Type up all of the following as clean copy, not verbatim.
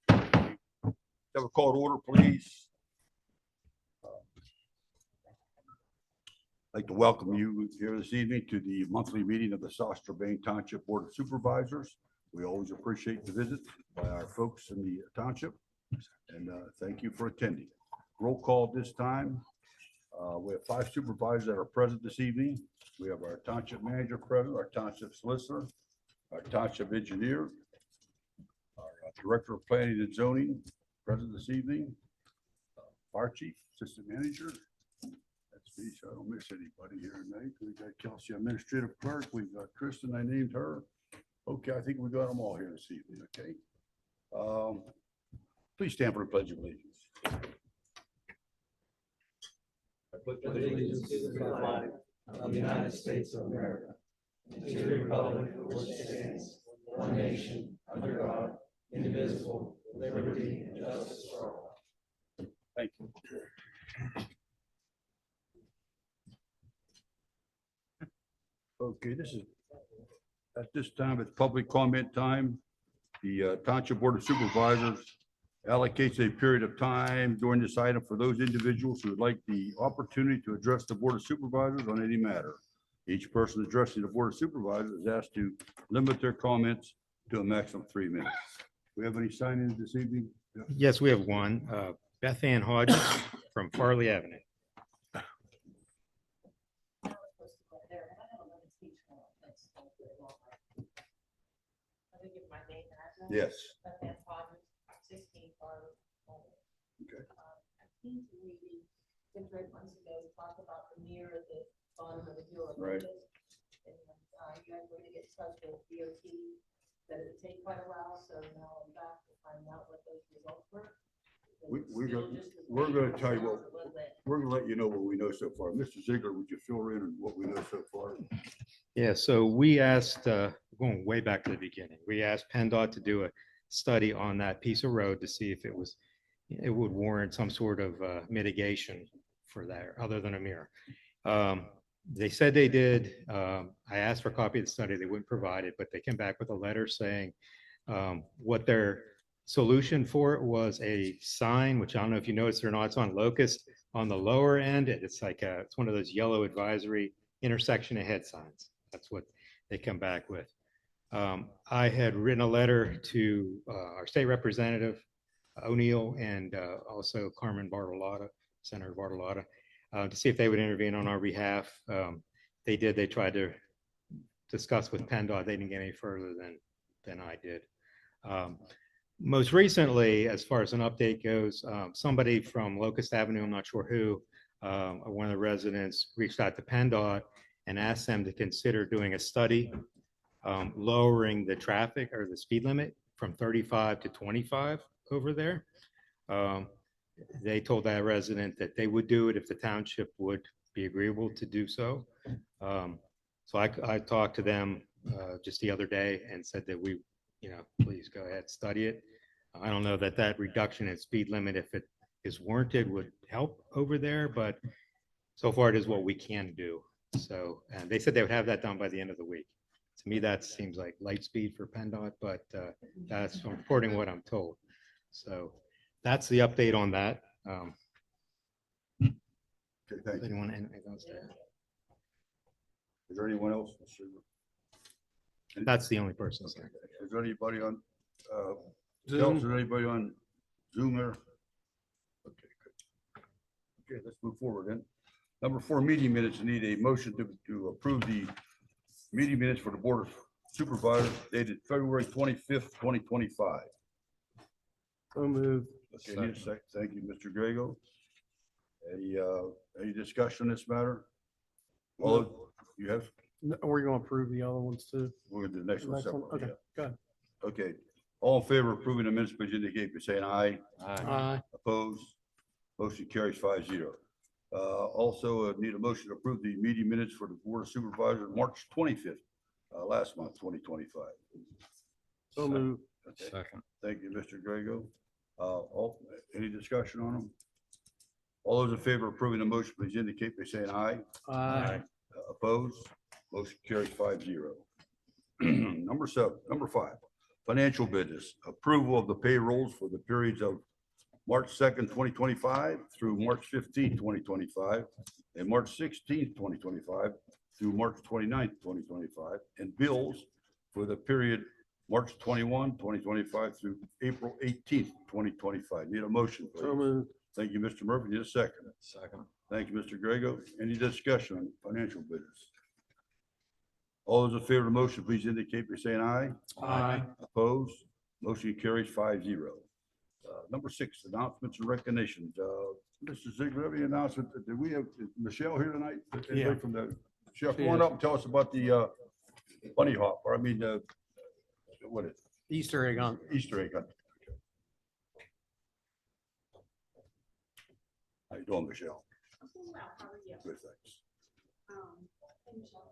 Have a call to order, please. I'd like to welcome you here this evening to the monthly meeting of the Sosterbain Township Board of Supervisors. We always appreciate the visit by our folks in the township, and thank you for attending. Roll call this time. We have 5 supervisors that are present this evening. We have our township manager present, our township solicitor, our township engineer, our director of planning and zoning present this evening, fire chief, assistant manager. That's me, so I don't miss anybody here tonight. We got Kelsey, administrative clerk. We've got Kristen, I named her. Okay, I think we got them all here this evening, okay? Please stand for the Pledge of Allegiance. I pledge allegiance to the flag of the United States of America, and to the republic for which it stands, one nation, under God, indivisible, with liberty and justice for all. Thank you. Okay, at this time, it's public comment time. The Township Board of Supervisors allocates a period of time during this item for those individuals who would like the opportunity to address the Board of Supervisors on any matter. Each person addressing the Board of Supervisors is asked to limit their comments to a maximum of 3 minutes. Do we have any sign-ins this evening? Yes, we have one. Beth Ann Hodges from Farley Avenue. Yes. Okay. I came to the meeting 6 or 8 months ago to talk about the mirror at the bottom of the hill. Right. And you guys were to get in touch with DOT, that it would take quite a while, so now I'm back to find out what those results were. We're going to tell you what, we're going to let you know what we know so far. Mr. Ziegler, would you fill in on what we know so far? Yeah, so we asked, going way back to the beginning, we asked PennDOT to do a study on that piece of road to see if it would warrant some sort of mitigation for that, other than a mirror. They said they did. I asked for a copy of the study. They wouldn't provide it, but they came back with a letter saying what their solution for it was a sign, which I don't know if you noticed or not. It's on Locust on the lower end. It's like it's one of those yellow advisory intersection ahead signs. That's what they come back with. I had written a letter to our state representative O'Neill and also Carmen Bartolotta, Senator Bartolotta, to see if they would intervene on our behalf. They did. They tried to discuss with PennDOT. They didn't get any further than I did. Most recently, as far as an update goes, somebody from Locust Avenue, I'm not sure who, one of the residents reached out to PennDOT and asked them to consider doing a study lowering the traffic or the speed limit from 35 to 25 over there. They told that resident that they would do it if the township would be agreeable to do so. So I talked to them just the other day and said that we, please go ahead, study it. I don't know that reduction in speed limit, if it is warranted, would help over there, but so far it is what we can do. So, and they said they would have that done by the end of the week. To me, that seems like light speed for PennDOT, but that's reporting what I'm told. So that's the update on that. Okay, thank you. Anyone else there? Is there anyone else? That's the only person there. Is there anybody on Zoom? Is there anybody on Zoom there? Okay, good. Okay, let's move forward then. Number 4, meeting minutes. I need a motion to approve the meeting minutes for the Board of Supervisors dated February 25th, 2025. So moved. Okay, need a second. Thank you, Mr. Grego. Any discussion on this matter? Well, you have? No, we're going to approve the other ones too. We're going to do the next one separately. Okay, go ahead. Okay, all in favor of approving the minutes, please indicate by saying aye. Aye. Opposed? Motion carries 5-0. Also need a motion to approve the meeting minutes for the Board of Supervisors, March 25th, last month, 2025. So moved. Okay. Second. Thank you, Mr. Grego. Any discussion on them? All those in favor of approving the motion, please indicate by saying aye. Aye. Opposed? Motion carries 5-0. Number 5, Financial business, approval of the payrolls for the periods of March 2nd, 2025 through March 15th, 2025, and March 16th, 2025 through March 29th, 2025, and bills for the period March 21, 2025 through April 18th, 2025. Need a motion, please. Thank you, Mr. Murphy. Need a second. Second. Thank you, Mr. Grego. Any discussion on financial business? All those in favor of the motion, please indicate by saying aye. Aye. Opposed? Motion carries 5-0. Number 6, announcements and recognitions. Mr. Ziegler, any announcement? Did we have is Michelle here tonight? Anybody Yeah. From the chef, She come on is. up and tell us about the bunny hop, or I mean, what is Easter egg hunt. Easter egg hunt. How you doing, Michelle? I'm doing well. How are you? Good, thanks. Hey, Michelle.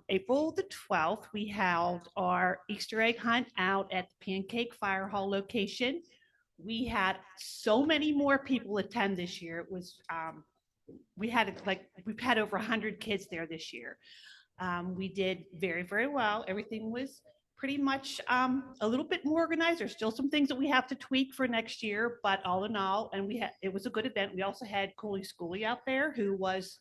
April the 12th, we held our Easter egg hunt out at the Pancake Fire Hall location. We had so many more people attend this year. It was, we've had over 100 kids there this year. We did very, very well. Everything was pretty much a little bit more organized. There's still some things that we have to tweak for next year, but all in all, and it was a good event. We also had Cooley Schoolie out there who was,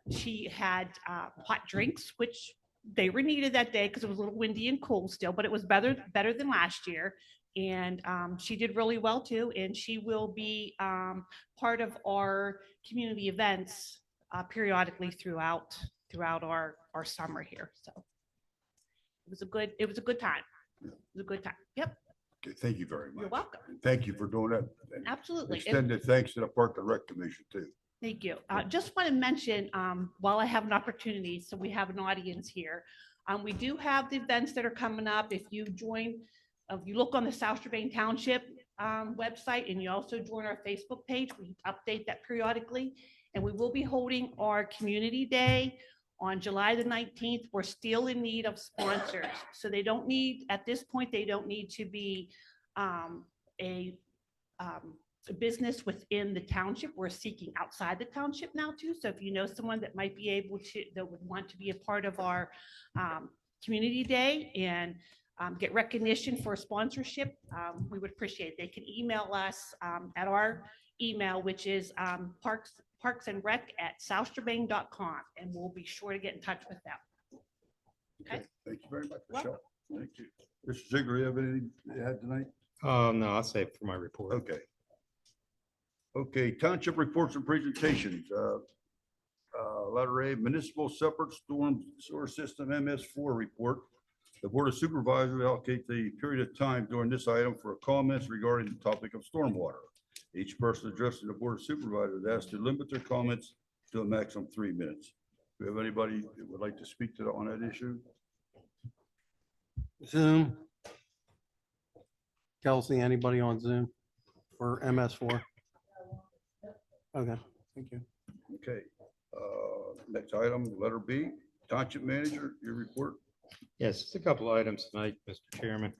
she had hot drinks, which they were needed that day because it was a little windy and cool still, but it was better than last year. And she did really well too. And she will be part of our community events periodically throughout our summer here. So it was a good time. It was a good time. Yep. Okay, thank you very much. You're welcome. And thank you for doing that. And Absolutely. And- extended thanks to the Park and Rec Commission too. Thank you. Just want to mention, while I have an opportunity, so we have an audience here, we do have the events that are coming up. If you look on the South Strabane Township website, and you also join our Facebook page, we update that periodically. And we will be holding our Community Day on July the 19th. We're still in need of sponsors. So at this point, they don't need to be a business within the township. We're seeking outside the township now too. So if you know someone that might be that would want to be a part of our Community Day and get recognition for sponsorship, we would appreciate it. They can email us at our email, which is parksandrec@southstrabane.com, and we'll be sure to get in touch with them. Okay, thank you very much, Welcome. Michelle. Thank you. Mr. Ziegler, you have anything you had tonight? No, I'll save it for my report. Okay. Okay, township reports and presentations. Letter A, municipal separate storm sewer system MS4 report. The Board of Supervisors will allocate the period of time during this item for comments regarding the topic of stormwater. Each person addressing the Board of Supervisors is asked to limit their comments to a maximum 3 minutes. Do we have anybody that would like to speak on that issue? Zoom. Kelsey, anybody on Zoom for MS4? Okay, thank you. Okay, next item, letter B, township manager, your report. Yes, just a couple items tonight, Mr. Chairman.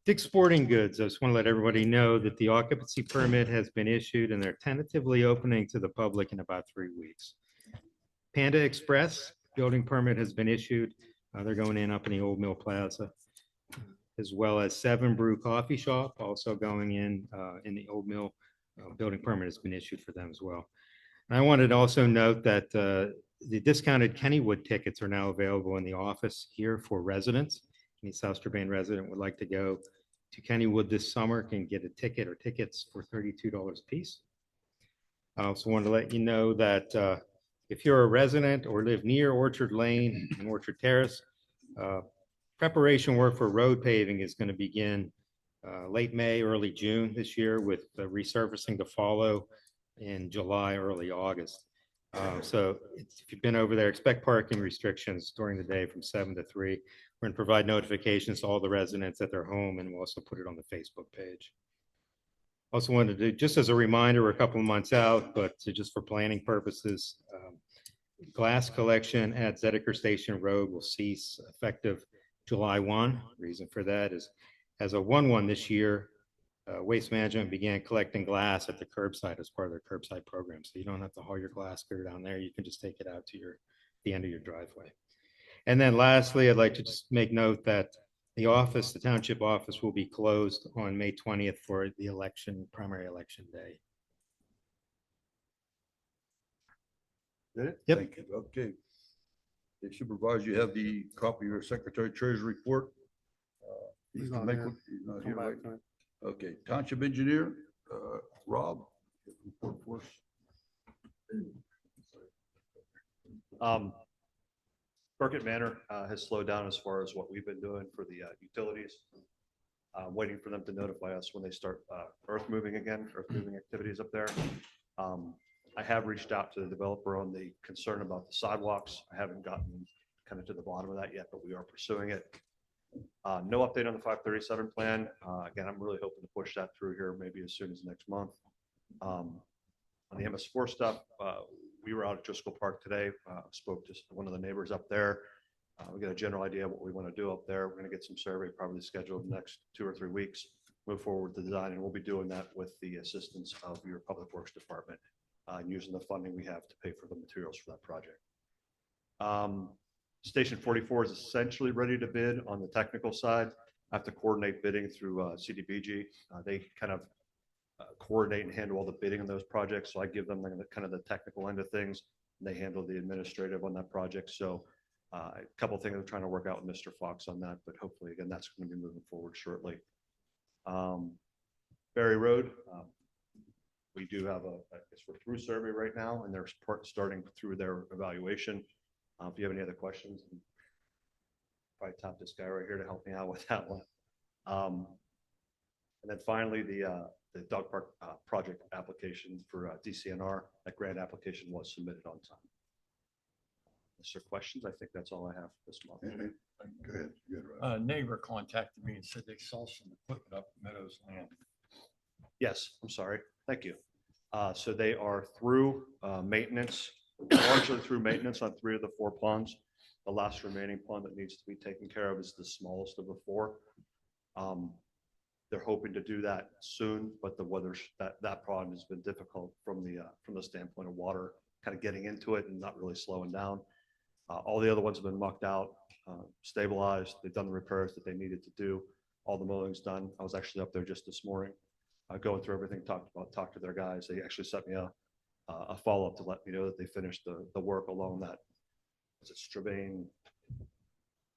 Dick's Sporting Goods, I just want to let everybody know that the occupancy permit has been issued and they're tentatively opening to the public in about 3 weeks. Panda Express building permit has been issued. They're going in up in the Old Mill Plaza, as well as 7 Brew Coffee Shop, also going in the Old Mill. Building permit has been issued for them as well. And I wanted to also note that the discounted Kennywood tickets are now available in the office here for residents. Any South Strabane resident would like to go to Kennywood this summer can get a ticket or tickets for $32 a piece. I also wanted to let you know that if you're a resident or live near Orchard Lane and Orchard Terrace, preparation work for road paving is going to begin late May, early June this year, with resurfacing to follow in July, early August. So if you've been over there, expect parking restrictions during the day from 7 to 3. We're going to provide notifications to all the residents at their home, and we'll also put it on the Facebook page. Also wanted to, just as a reminder, we're a couple of months out, but just for planning purposes, glass collection at Zediker Station Road will cease effective July 1. Reason for that is as a 1/1 this year, Waste Management began collecting glass at the curbside as part of their curbside program. So you don't have to haul your glass clear down there. You can just take it out to the end of your driveway. And then lastly, I'd like to just make note that the township office will be closed on May 20th for the primary election day. Yep. Thank you. Okay. Okay, Supervisor, you have the copy of your Secretary Treasury report. He's not here. He's not Come here, back right? to it. Okay, Township Engineer, Rob. Report for us. Burkett Manor has slowed down as far as what we've been doing for the utilities. Waiting for them to notify us when they start earth moving activities up there. I have reached out to the developer on the concern about the sidewalks. I haven't gotten kind of to the bottom of that yet, but we are pursuing it. No update on the 537 plan. Again, I'm really hoping to push that through here maybe as soon as next month. On the MS4 stuff, we were out at Driscoll Park today, spoke to one of the neighbors up there. We got a general idea of what we want to do up there. We're going to get some survey probably scheduled in the next 2 or 3 weeks, move forward with the design, and we'll be doing that with the assistance of your Public Works Department, and using the funding we have to pay for the materials for that project. Station 44 is essentially ready to bid on the technical side. I have to coordinate bidding through CDBG. They kind of coordinate and handle all the bidding on those projects. So I give them kind of the technical end of things, and they handle the administrative on that project. So a couple of things I'm trying to work out with Mr. Fox on that, but hopefully, again, that's going to be moving forward shortly. Berry Road, we do have I guess we're through survey right now, and they're starting through their evaluation. If you have any other questions, probably tap this guy right here to help me out with that one. And then finally, the dog park project application for DCNR, that grant application was submitted on time. Mr. Questions? I think that's all I have this month. Go ahead. Good, Rob. A neighbor contacted me and said they saw some equipment up Meadows Land. Yes, I'm sorry. Thank you. So they are through maintenance, largely through maintenance on 3 of the 4 ponds. The last remaining pond that needs to be taken care of is the smallest of the 4. They're hoping to do that soon, but the weather that pond has been difficult from the standpoint of water kind of getting into it and not really slowing down. All the other ones have been mucked out, stabilized. They've done the repairs that they needed to do. All the mowing's done. I was actually up there just this morning, going through everything, talked to their guys. They actually sent me a follow-up to let me know that they finished the work along that. Is it Strabane?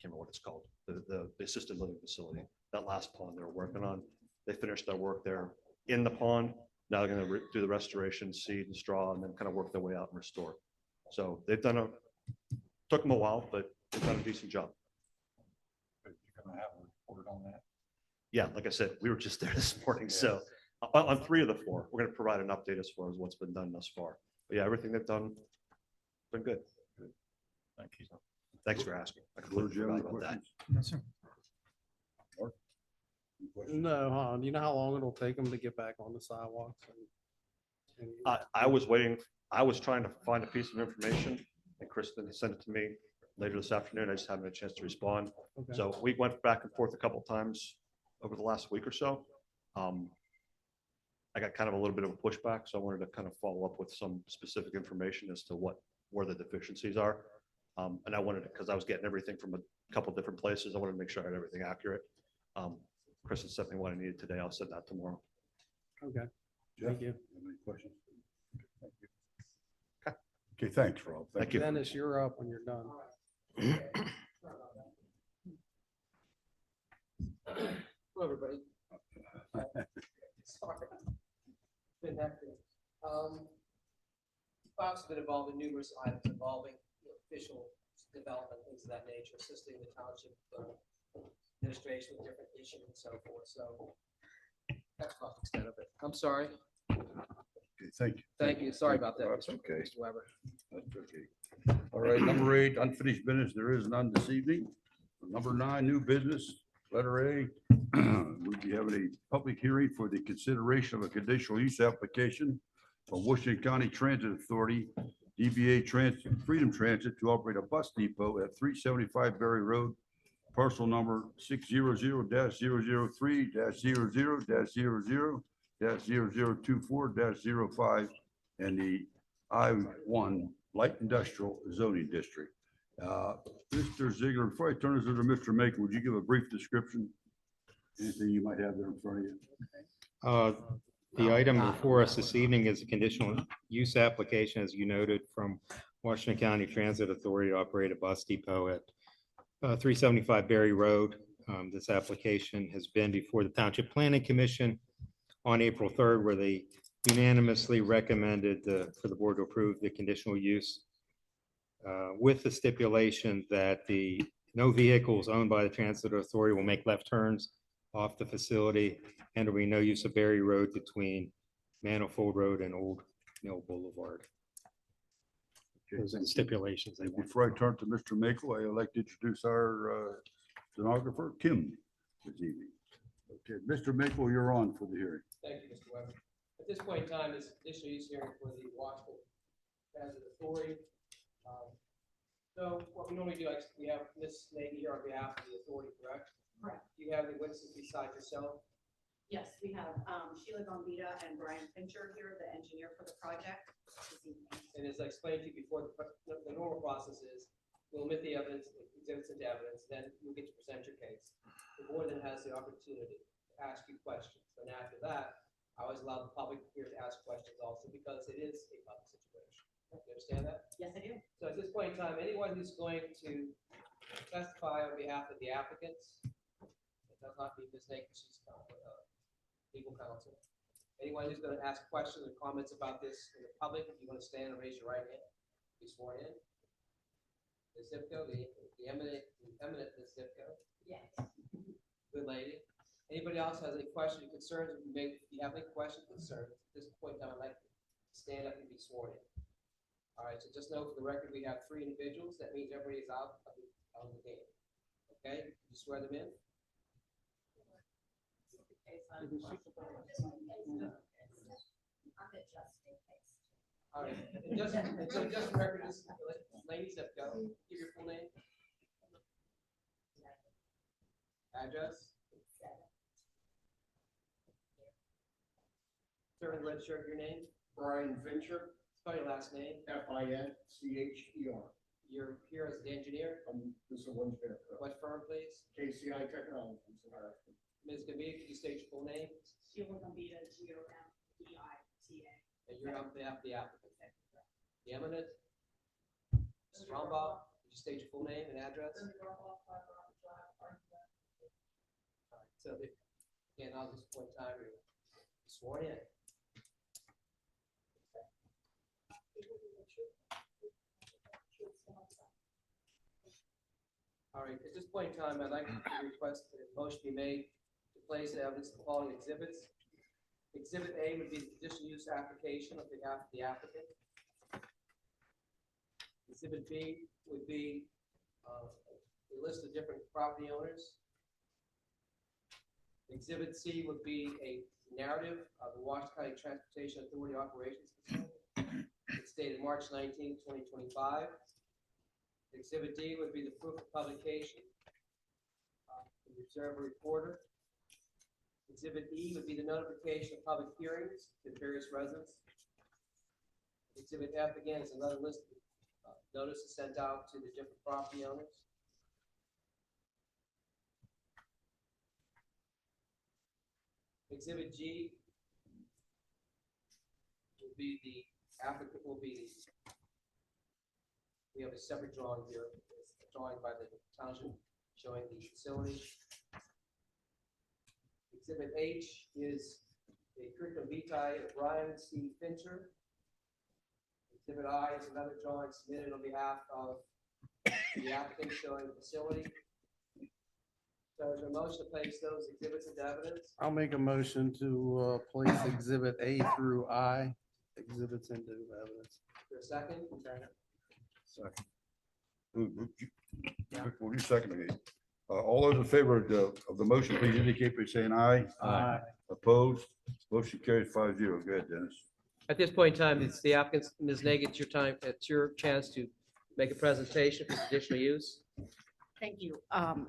Can't remember what it's called. The assisted living facility. That last pond they were working on. They finished their work there in the pond. Now they're going to do the restoration, seed and straw, and then kind of work their way out and restore. So they've done took them a while, but they've done a decent job. But you're going to have a report on that. Yeah, like I said, we were just there this morning. Yeah. So on 3 of the 4, we're going to provide an update as far as what's been done thus far. But yeah, everything they've done been good. Thank you. Thanks for asking. I George, completely you have any forgot about that. questions? Yes, sir. Any questions? No, do you know how long it'll take them to get back on the sidewalks? I was waiting. I was trying to find a piece of information, and Kristen sent it to me later this afternoon. I just haven't had a chance to respond. Okay. So we went back and forth a couple of times over the last week or so. I got kind of a little bit of a pushback, so I wanted to kind of follow up with some specific information as to where the deficiencies are. And I wanted to, because I was getting everything from a couple different places. I wanted to make sure I had everything accurate. Kristen sent me what I needed today. I'll send that tomorrow. Okay. Jeff, Thank you. Any questions? Thank you. Okay, thanks, Rob. Thank you. Dennis, you're up when you're done. Hello, everybody. Sorry. Been hectic. Fox has been involved in numerous items involving official development, things of that nature, assisting the township administration with different issues and so forth. So that's about the extent of it. I'm sorry. Okay, thank you. Thank you. Sorry about that, That's Mr. okay. Mr. Weber. That's okay. All right, number 8, unfinished business. There is none this evening. Number 9, new business. Letter A, we'll be having a public hearing for the consideration of a conditional use application from Washington County Transit Authority, DBA Transit, Freedom Transit, to operate a bus depot at 375 Berry Road parcel number 600-00-00-00-0024-05, and the I-1 Light Industrial Zoning District. Mr. Ziegler, before I turn this over to Mr. Maker, would you give a brief description? Anything you might have there in front of you? The item before us this evening is a conditional use application, as you noted, from Washington County Transit Authority to operate a bus depot at 375 Berry Road. This application has been before the Township Planning Commission on April 3rd, where they unanimously recommended for the board to approve the conditional use with the stipulation that no vehicles owned by the Transit Authority will make left turns off the facility, and there will be no use of Berry Road between Manifold Road and Old Mill Boulevard. Those are the stipulations they And want. before I turn to Mr. Makel, I'd like to introduce our stenographer, Kim, this evening. Okay, Mr. Makel, you're on for the hearing. Thank you, Mr. Weber. At this point in time, this conditional use hearing for the Washington Transit Authority. So what we normally do, we have Ms. Nagy here on behalf of the authority, correct? Correct. Do you have the witnesses besides yourself? Yes, we have Sheila Gombita and Brian Fincher here, the engineer for the project. this evening. And as I explained to you before, the normal process is we'll admit the evidence, exhibits into evidence, then you'll get to present your case. The board then has the opportunity to ask you questions. And after that, I always allow the public here to ask questions also because it is a public situation. You understand that? Yes, I do. So at this point in time, anyone who's going to testify on behalf of the applicants, it does not be Ms. Nakes, she's legal counsel. Anyone who's going to ask questions or comments about this in the public, if you want to stand and raise your right hand, be sworn in. The zip code, the eminent Ms. Zipco, Yes. good lady. Anybody else has any questions or concerns? If you have any questions, concerns, at this point in time, I'd like to stand up and be sworn in. All right, so just know for the record, we have 3 individuals. That means everybody is out of the game. Okay, you swear them in? All right, and just for record, this ladies that go, give your full name. Address. Sir, and register your name. Brian Fincher, Spell your last name. Fincher. You're here as the engineer. This is one there. What firm, please? KCI Technologies. Ms. Gambita, could you state your full name? Sheila Gombita, G-O-M-B-I-T-A. And you're on behalf of the applicant. The eminent. Mrs. Rombaugh, could you state your full name and address? All right, so again, I'll just point time, you're sworn in. All right, at this point in time, I'd like to request that a motion be made to place the evidence of the following exhibits. Exhibit A would be the conditional use application on behalf of the applicant. Exhibit B would be a list of different property owners. Exhibit C would be a narrative of the Washington County Transportation Authority operations facility. It's dated March 19, 2025. Exhibit D would be the proof of publication, the observer reporter. Exhibit E would be the notification of public hearings to various residents. Exhibit F, again, is another list of notices sent out to the different property owners. Exhibit G will be the applicant, we have a separate drawing here, it's a drawing by the township showing the facility. Exhibit H is a curriculum vitae of Brian C. Fincher. Exhibit I is another drawing submitted on behalf of the applicant showing the facility. So is there a motion to place those exhibits into evidence? I'll make a motion to place exhibit A through I, exhibits into evidence. Is there a second? Second. Will you second me? All those in favor of the motion, please indicate by saying aye. Aye. Opposed? Motion carries 5-0. Go ahead, Dennis. At this point in time, it's the applicant's, Ms. Nagy, it's your time, it's your chance to make a presentation for conditional use. Thank you.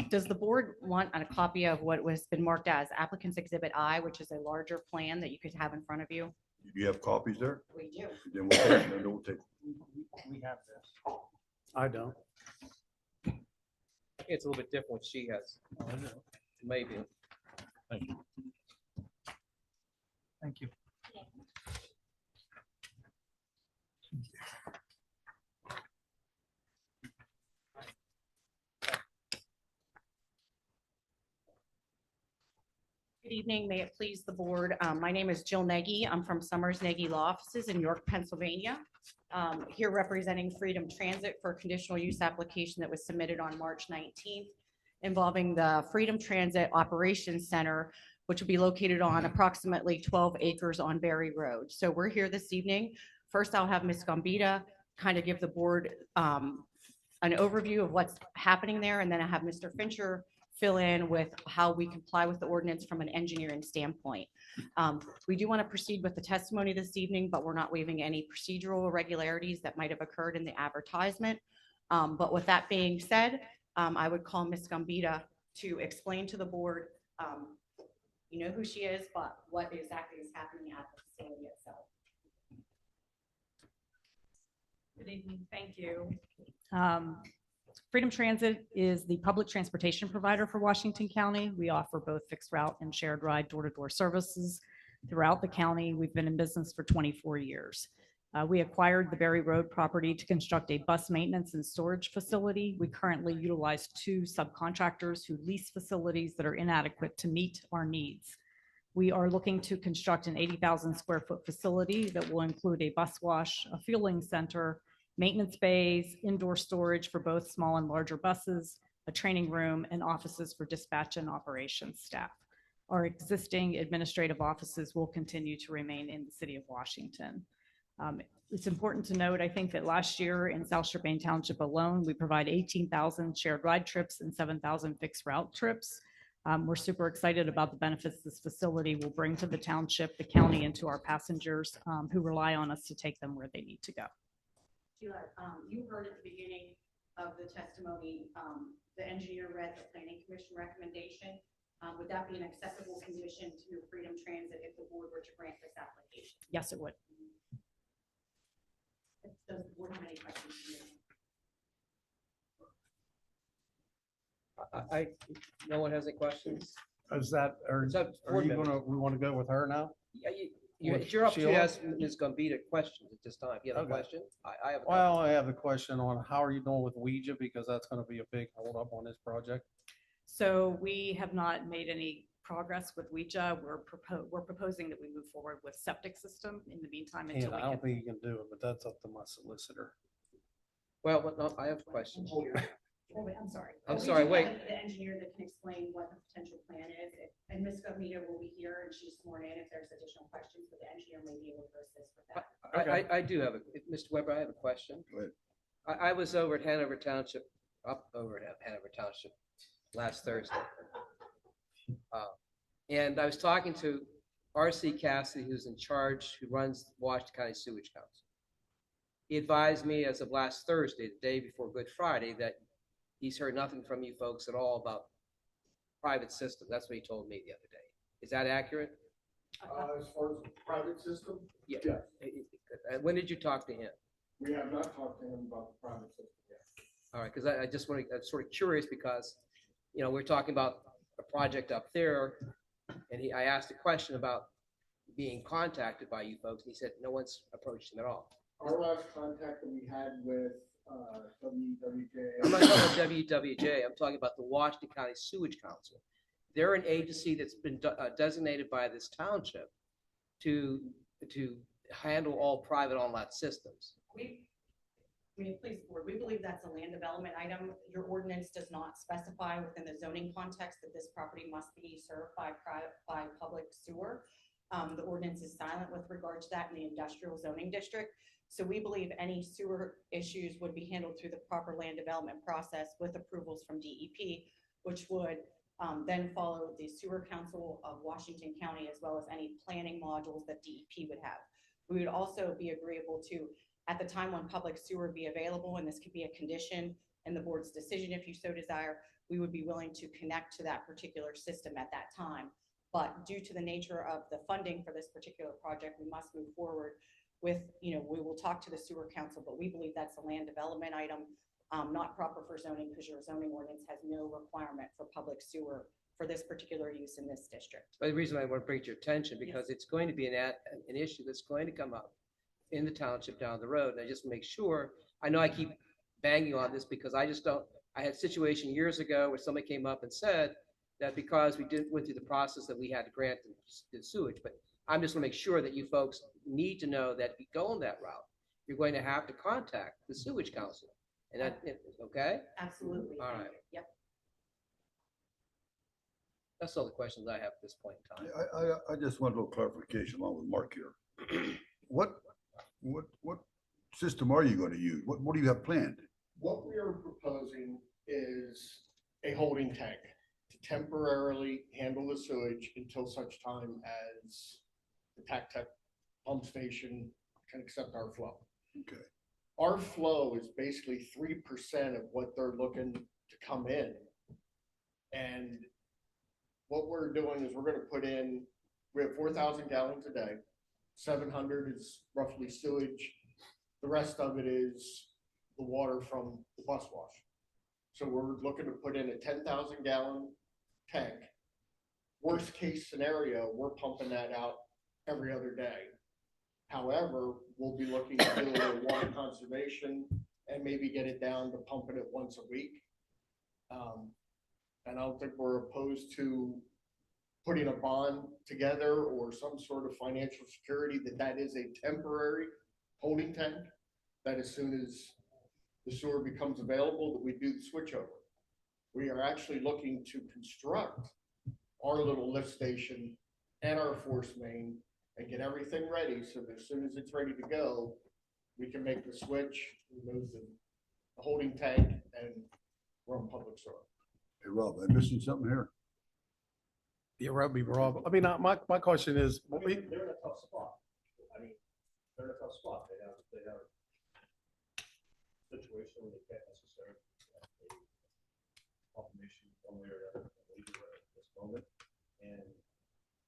Does the board want a copy of what was been marked as applicant's exhibit I, which is a larger plan that you could have in front of you? Do you have copies there? We do. Then we'll take. We have this. I don't. It's a little bit different what she has, Oh, I know. maybe. Thank you. Thank you. Good evening. May it please the board. My name is Jill Nagy. I'm from Summers Nagy Law Offices in York, Pennsylvania. Here representing Freedom Transit for a conditional use application that was submitted on March 19th involving the Freedom Transit Operations Center, which will be located on approximately 12 acres on Berry Road. So we're here this evening. First, I'll have Ms. Gambita kind of give the board an overview of what's happening there, and then I have Mr. Fincher fill in with how we comply with the ordinance from an engineering standpoint. We do want to proceed with the testimony this evening, but we're not waiving any procedural irregularities that might have occurred in the advertisement. But with that being said, I would call Ms. Gambita to explain to the board, you know who she is, but what exactly is happening at the facility itself. Good evening, thank you. Freedom Transit is the public transportation provider for Washington County. We offer both fixed route and shared ride door-to-door services throughout the county. We've been in business for 24 years. We acquired the Berry Road property to construct a bus maintenance and storage facility. We currently utilize 2 subcontractors who lease facilities that are inadequate to meet our needs. We are looking to construct an 80,000 square foot facility that will include a bus wash, a fueling center, maintenance bays, indoor storage for both small and larger buses, a training room, and offices for dispatch and operations staff. Our existing administrative offices will continue to remain in the city of Washington. It's important to note, I think, that last year in South Strabane Township alone, we provide 18,000 shared ride trips and 7,000 fixed route trips. We're super excited about the benefits this facility will bring to the township, the county, and to our passengers who rely on us to take them where they need to go. Sheila, you heard at the beginning of the testimony, the engineer read the planning commission recommendation. Would that be an acceptable condition to Freedom Transit if the board were to grant this application? Yes, it would. Does the board have any questions? No one has any questions? Is that, It's up to are board you members. we want to go with her now? Yeah, With it's your opportunity to Sheila? ask Ms. Gambita questions at this time. You have a Okay. question? I have a Well, I have a question on how are you doing with Ouija, because that's going to be a big holdup on this project. So we have not made any progress with Ouija. We're proposing that we move forward with septic system in the meantime And until I we don't can. think you can do it, but that's up to my solicitor. Well, no, I have a question. Oh, wait, I'm sorry. I'm We sorry, do wait. have The engineer that can explain what the potential plan is, and Ms. Gambita will be here and she's sworn in if there's additional questions, but the engineer may be able to assist with that. I do have Mr. Weber, I have a question. Go ahead. I was over at Hanover Township, up over at Hanover Township last Thursday. And I was talking to R.C. Cassidy, who's in charge, who runs Washington County Sewage Council. He advised me as of last Thursday, the day before Good Friday, that he's heard nothing from you folks at all about private system. That's what he told me the other day. Is that accurate? As far as the private system, Yeah. yes. When did you talk to him? We have not talked to him about the private system yet. All right, because I just want to, I'm sort of curious because, you know, we're talking about a project up there. And I asked a question about being contacted by you folks. And he said, no one's approached him at all. Our last contact that we had with WWJ. I'm not talking about WWJ. I'm talking about the Washington County Sewage Council. They're an agency that's been designated by this township to handle all private on-lot systems. Please, board, we believe that's a land development item. Your ordinance does not specify within the zoning context that this property must be served by public sewer. The ordinance is silent with regard to that in the industrial zoning district. So we believe any sewer issues would be handled through the proper land development process with approvals from DEP, which would then follow the Sewer Council of Washington County, as well as any planning modules that DEP would have. We would also be agreeable to, at the time when public sewer be available, and this could be a condition, and the board's decision, if you so desire, we would be willing to connect to that particular system at that time. But due to the nature of the funding for this particular project, we must move forward with, we will talk to the sewer council, but we believe that's a land development item, not proper for zoning, because your zoning ordinance has no requirement for public sewer for this particular use in this district. But the reason I want to bring it to your attention, because it's going to be an issue that's going to come up in the township down the road. And I just make sure, I know I keep banging on this because I just don't, I had a situation years ago where somebody came up and said that because we went through the process that we had to grant the sewage, but I'm just gonna make sure that you folks need to know that if you go on that route, you're going to have to contact the sewage council. And that, okay? Absolutely. All right. Yep. That's all the questions I have at this point in time. I just want a little clarification along with Mark here. What system are you going to use? What do you have planned? What we are proposing is a holding tank to temporarily handle the sewage until such time as the TAC pump station can accept our flow. Okay. Our flow is basically 3% of what they're looking to come in. And what we're doing is we're going to put in, we have 4,000 gallons a day. 700 is roughly sewage. The rest of it is the water from the bus wash. So we're looking to put in a 10,000 gallon tank. Worst case scenario, we're pumping that out every other day. However, we'll be looking to do a little water conservation and maybe get it down to pumping it once a week. And I don't think we're opposed to putting a bond together or some sort of financial security that is a temporary holding tank, that as soon as the sewer becomes available, that we do the switchover. We are actually looking to construct our little lift station and our force main and get everything ready so that as soon as it's ready to go, we can make the switch, remove the holding tank, and run public sewer. Hey, Rob, am I missing something here? Yeah, Rob, I mean, my question is, They're in a tough spot. I mean, they're in a tough spot. They have a situation where they can't necessarily have a confirmation one way or another at this moment, and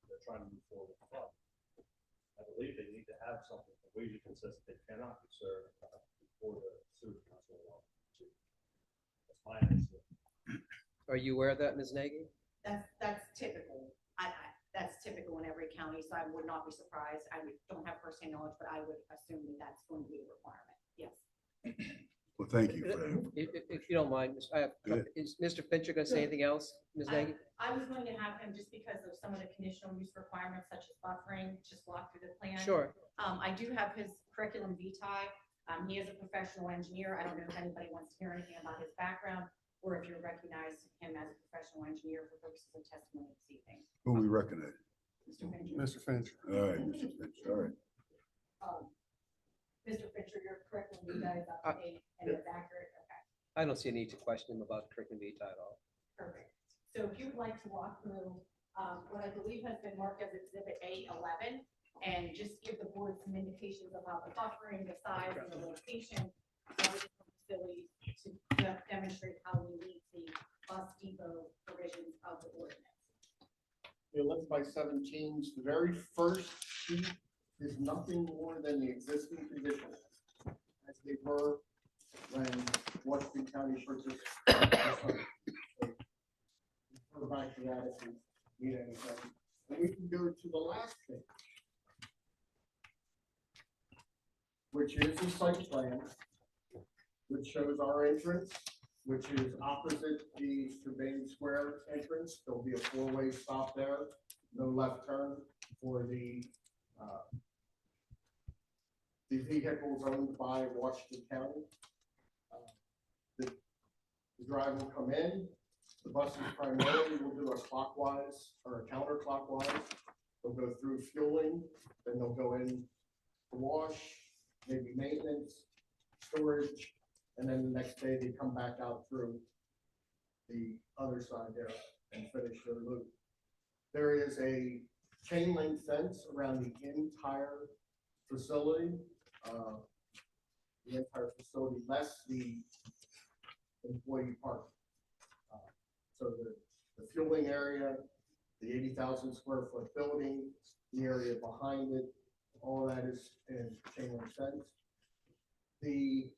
they're trying to move forward with the problem. I believe they need to have something for ways consistent. They cannot be served before the sewer council. That's my understanding. Are you aware of that, Ms. Nagy? That's typical. That's typical in every county, so I would not be surprised. Don't have firsthand knowledge, but I would assume that that's going to be a requirement. Yes. Well, thank you for that. If you don't mind, is Mr. Fincher going to say anything else, Ms. Nagy? I was going to have him, just because of some of the conditional use requirements such as buffering, just walk through the plan. Sure. I do have his curriculum vitae. He is a professional engineer. I don't know if anybody wants to hear anything about his background, or if you recognize him as a professional engineer for purposes of testimony this evening. Who we recognize? Mr. Fincher. Mr. Fincher. All right, Mr. Finch, all right. Mr. Fincher, your curriculum vitae is up to date and it's accurate. Okay, I don't see a need to question him about curriculum vitae at all. perfect. So if you would like to walk through what I believe has been marked as Exhibit A11, and just give the board some indications of how the buffering, the size, and the location of the different facilities to demonstrate how we meet the bus depot provisions of the ordinance. The 11x17s, the very first sheet is nothing more than the existing conditions as they were when Washington County purchased. This site. So, refer back to that if you need anything. And we can go to the last page, which is the site plan, which shows our entrance, which is opposite the Strabane Square entrance. There'll be a four-way stop there, no left turn for the vehicles owned by Washington County. The drive will come in. The buses primarily will do a clockwise or a counterclockwise. They'll go through fueling, then they'll go in to wash, maybe maintenance, storage, and then the next day they come back out through the other side there and finish their loop. There is a chain link fence around the entire facility. The entire facility, less the employee parking. So the fueling area, the 80,000 square foot building, the area behind it, all that is in chain link fence. The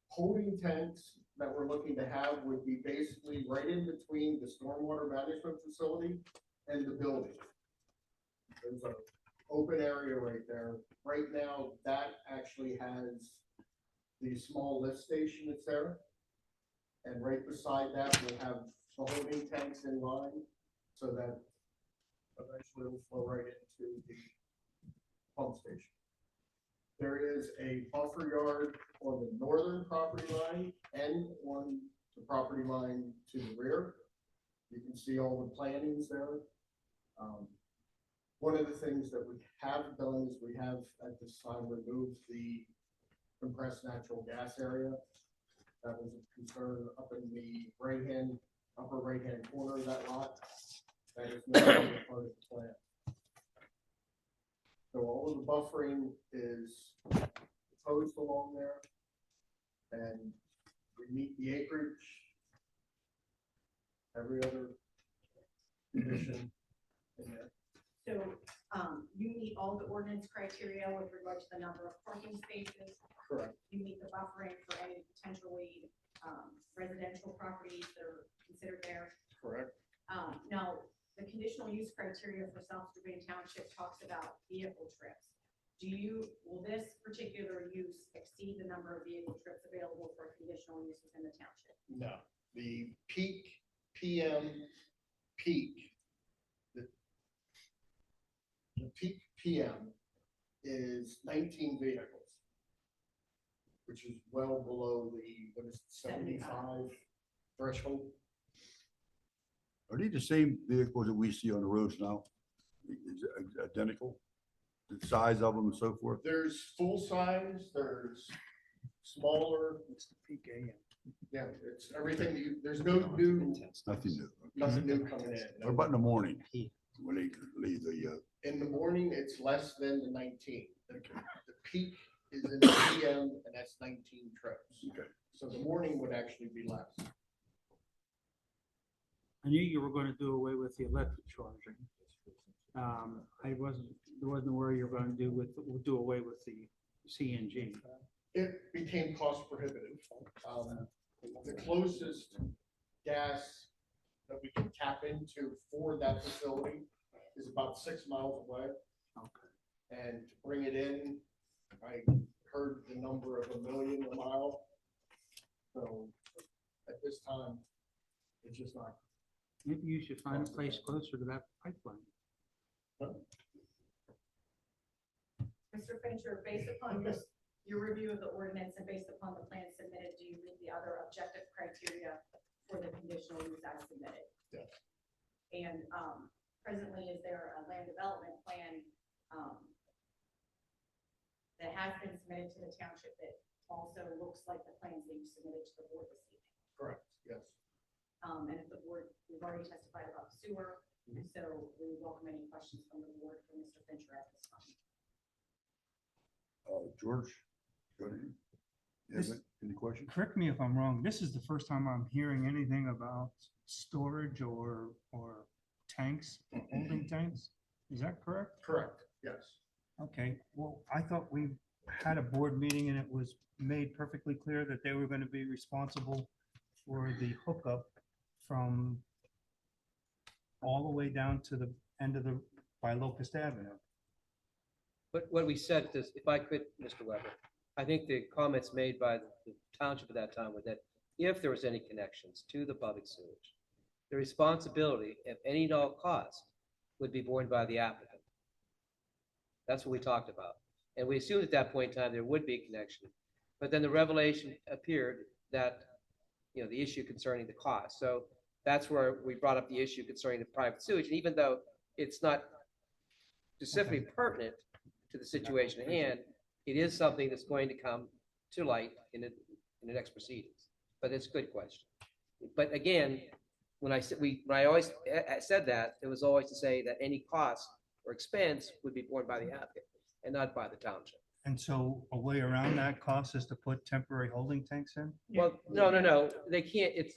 holding tanks that we're looking to have would be basically right in between the stormwater management facility and the building. There's an open area right there. Right now, that actually has the small lift station that's there. And right beside that, we'll have the holding tanks in line so that eventually will flow right into the pump station. There is a buffer yard on the northern property line and on the property line to the rear. You can see all the plantings there. One of the things that we have done is we have at this time removed the compressed natural gas area. That was a concern up in the upper right-hand corner of that lot. That is no longer part of the plan. So all of the buffering is proposed along there. And we meet the acreage. Every other condition in there. So, you meet all the ordinance criteria with regard to the number of parking spaces. Correct. You meet the buffering for any potentially, residential properties that are considered there. Correct. Now, the conditional use criteria for South Strabane Township talks about vehicle trips. Will this particular use exceed the number of vehicle trips available for conditional use within the township? No, the peak PM peak. The peak PM is 19 vehicles, which is well below the, what is it, 75 threshold. Are these the same vehicles that we see on the roads now? Is it identical? The size of them and so forth? There's full size, there's smaller. It's the peak AM. Yeah, it's everything. There's no new, Nothing new. nothing new coming in. What about in the morning? When they leave the, In the morning, it's less than the 19. The peak is in the PM, and that's 19 trips. okay. So the morning would actually be less. I knew you were gonna do away with the electric charging. There wasn't where you're gonna do away with the CNG. It became cost prohibitive. The closest gas that we can tap into for that facility is about 6 miles away. Okay. And to bring it in, I heard the number of $1 million a mile. So at this time, it's just not. Maybe you should find a place closer to that pipeline. Mr. Fincher, based upon your review of the ordinance and based upon the plan submitted, do you meet the other objective criteria for the conditional use as submitted? Yes. And presently, is there a land development plan that has been submitted to the township that also looks like the plans that you submitted to the board this evening? Correct, yes. And if the board, we've already testified about sewer, so we welcome any questions from the board for Mr. Fincher at this time. George, go ahead. Any questions? Correct me if I'm wrong, this is the first time I'm hearing anything about storage or tanks, or holding tanks. Is that correct? Correct, yes. Okay, well, I thought we had a board meeting and it was made perfectly clear that they were going to be responsible for the hookup from all the way down to the end of by Locust Avenue. But what we said is, if I could, Mr. Weber, I think the comments made by the township at that time were that if there was any connections to the public sewage, the responsibility of any and all cost would be borne by the applicant. That's what we talked about. And we assumed at that point in time there would be a connection. But then the revelation appeared that, the issue concerning the cost. So that's where we brought up the issue concerning the private sewage. And even though it's not specifically pertinent to the situation at hand, it is something that's going to come to light in the next proceedings. But it's a good question. But again, when I always said that, it was always to say that any cost or expense would be borne by the applicant and not by the township. And so a way around that cost is to put temporary holding tanks in? Well, no, they can't, it's,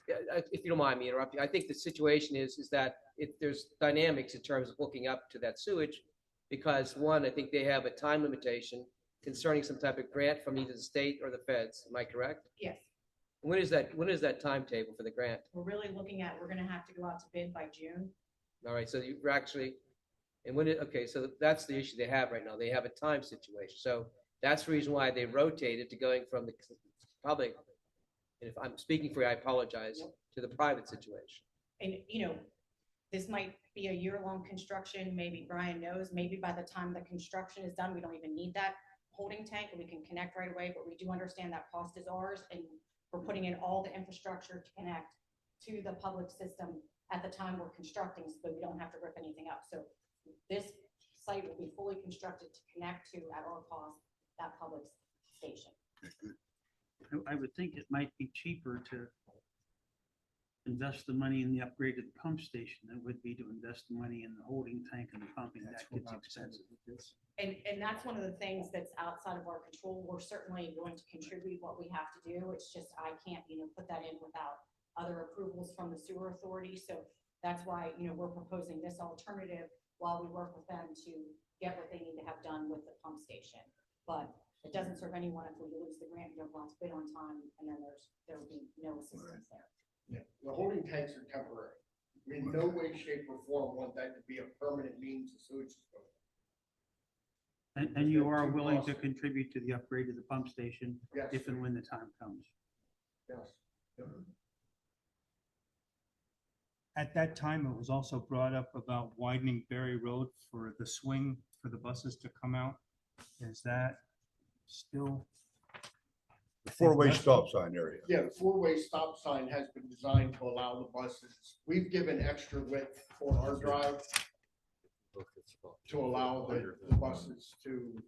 if you don't mind me interrupting, I think the situation is that there's dynamics in terms of hooking up to that sewage. Because one, I think they have a time limitation concerning some type of grant from either the state or the feds, am I correct? Yes, When is that timetable for the grant? we're really looking at, we're gonna have to go out to bid by June. All right, so you're actually, okay, so that's the issue they have right now, they have a time situation, so that's the reason why they rotated to going from the public, and if I'm speaking for you, I apologize, to the private situation. And, this might be a year-long construction, maybe Brian knows, maybe by the time the construction is done, we don't even need that holding tank and we can connect right away, but we do understand that cost is ours and we're putting in all the infrastructure to connect to the public system at the time we're constructing, so we don't have to rip anything up. So this site will be fully constructed to connect to, at our cost, that public station. I would think it might be cheaper to invest the money in the upgraded pump station than it would be to invest the money in the holding tank and the pumping. That gets expensive. And that's one of the things that's outside of our control. We're certainly going to contribute what we have to do. It's just, I can't, put that in without other approvals from the sewer authority. So that's why, we're proposing this alternative while we work with them to get what they need to have done with the pump station. But it doesn't serve anyone if we lose the grant, we don't want to bid on time, and then there will be no assistance there. Yeah, the holding tanks are temporary. We in no way, shape, or form want that to be a permanent means of sewage disposal. And you are willing to contribute to the upgrade of the pump station Yes. if and when the time comes? Yes. Yep. At that time, it was also brought up about widening Berry Road for the swing for the buses to come out. Is that still? The four-way stop sign area. Yeah, the four-way stop sign has been designed to allow the buses. We've given extra width for our drive to allow the buses to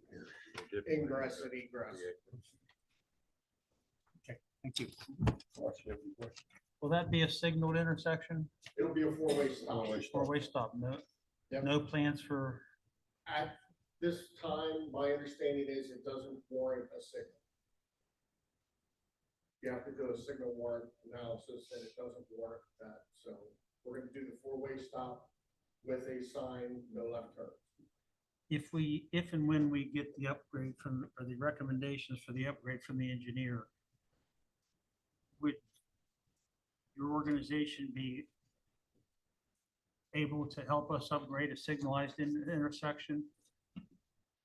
ingress and egress. Okay, thank you. Will that be a signaled intersection? It'll be a four-way stop. Four-way stop? No, Yep. no plans for, At this time, my understanding is it doesn't warrant a signal. You have to do a signal warrant analysis and it doesn't warrant that. So we're gonna do the four-way stop with a sign, no left turn. If and when we get the upgrade from, or the recommendations for the upgrade from the engineer, would your organization be able to help us upgrade a signalized intersection?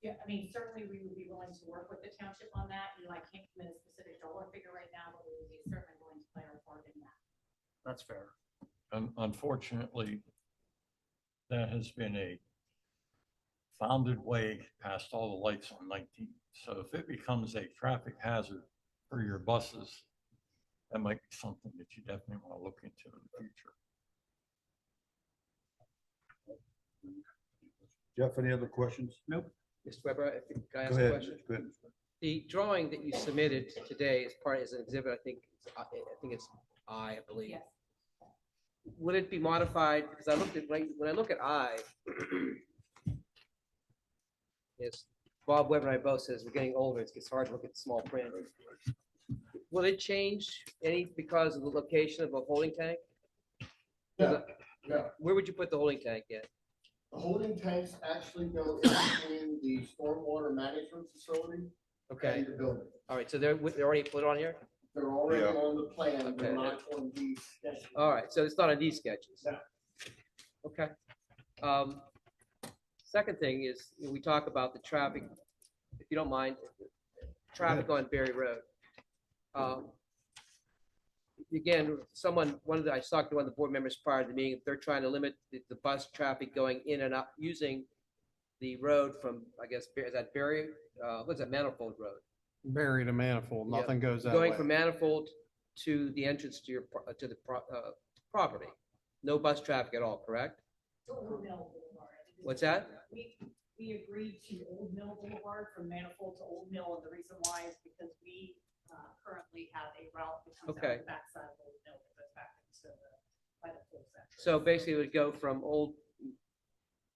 Yeah, certainly we would be willing to work with the township on that. I can't commit a specific dollar figure right now, but we would be certainly willing to play our part in that. That's fair. Unfortunately, that has been a founded way past all the lights on 19. So if it becomes a traffic hazard for your buses, that might be something that you definitely want to look into in the future. Jeff, any other questions? Nope. Mr. Weber, can I ask Go a ahead. question? Go ahead. The drawing that you submitted today as an exhibit, I think it's I believe. Yes. Would it be modified? Because I looked at, when I look at I, yes, Bob Weber and I both says we're getting older. It's hard to look at the small print. Will it change any because of the location of a holding tank? No, no. Where would you put the holding tank in? The holding tanks actually go in between the stormwater management facility Okay, and the building. all right, so they're already put on here? They're already Yeah. on the plan, they're Okay. not on the sketch. All right, so it's not on these sketches? No. Okay. Second thing is, we talk about the traffic, if you don't mind, traffic on Berry Road. Again, I talked to one of the board members prior to the meeting, they're trying to limit the bus traffic going in and out, using the road from, I guess, is that Berry, what's that, Manifold Road? buried a manifold, Yeah. nothing goes that Going way. from Manifold to the entrance to the property. No bus traffic at all, correct? To Old Mill Boulevard. I think is- What's that? We agreed to Old Mill Boulevard from Manifold to Old Mill, and the reason why is because we currently have a route that comes out Okay. the backside of Old Mill that goes back into by the Pulse entrance. So basically it would go from Old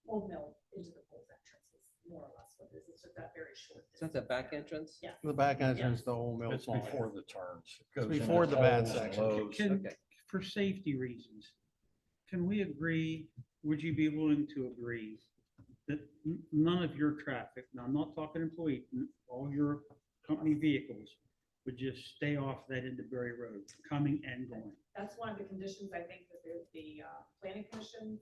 Mill into the Pulse entrance is more or less what it is. It's just that very short Is that the back entrance? Yeah. The back entrance, the whole mill. It's before the turns. It goes before into the bad holes and section. lows. Can, Okay. for safety reasons, can we agree, would you be willing to agree that none of your traffic, now I'm not talking employee, all your company vehicles would just stay off that Interberry Road, coming and going? That's one of the conditions I think that the planning commission,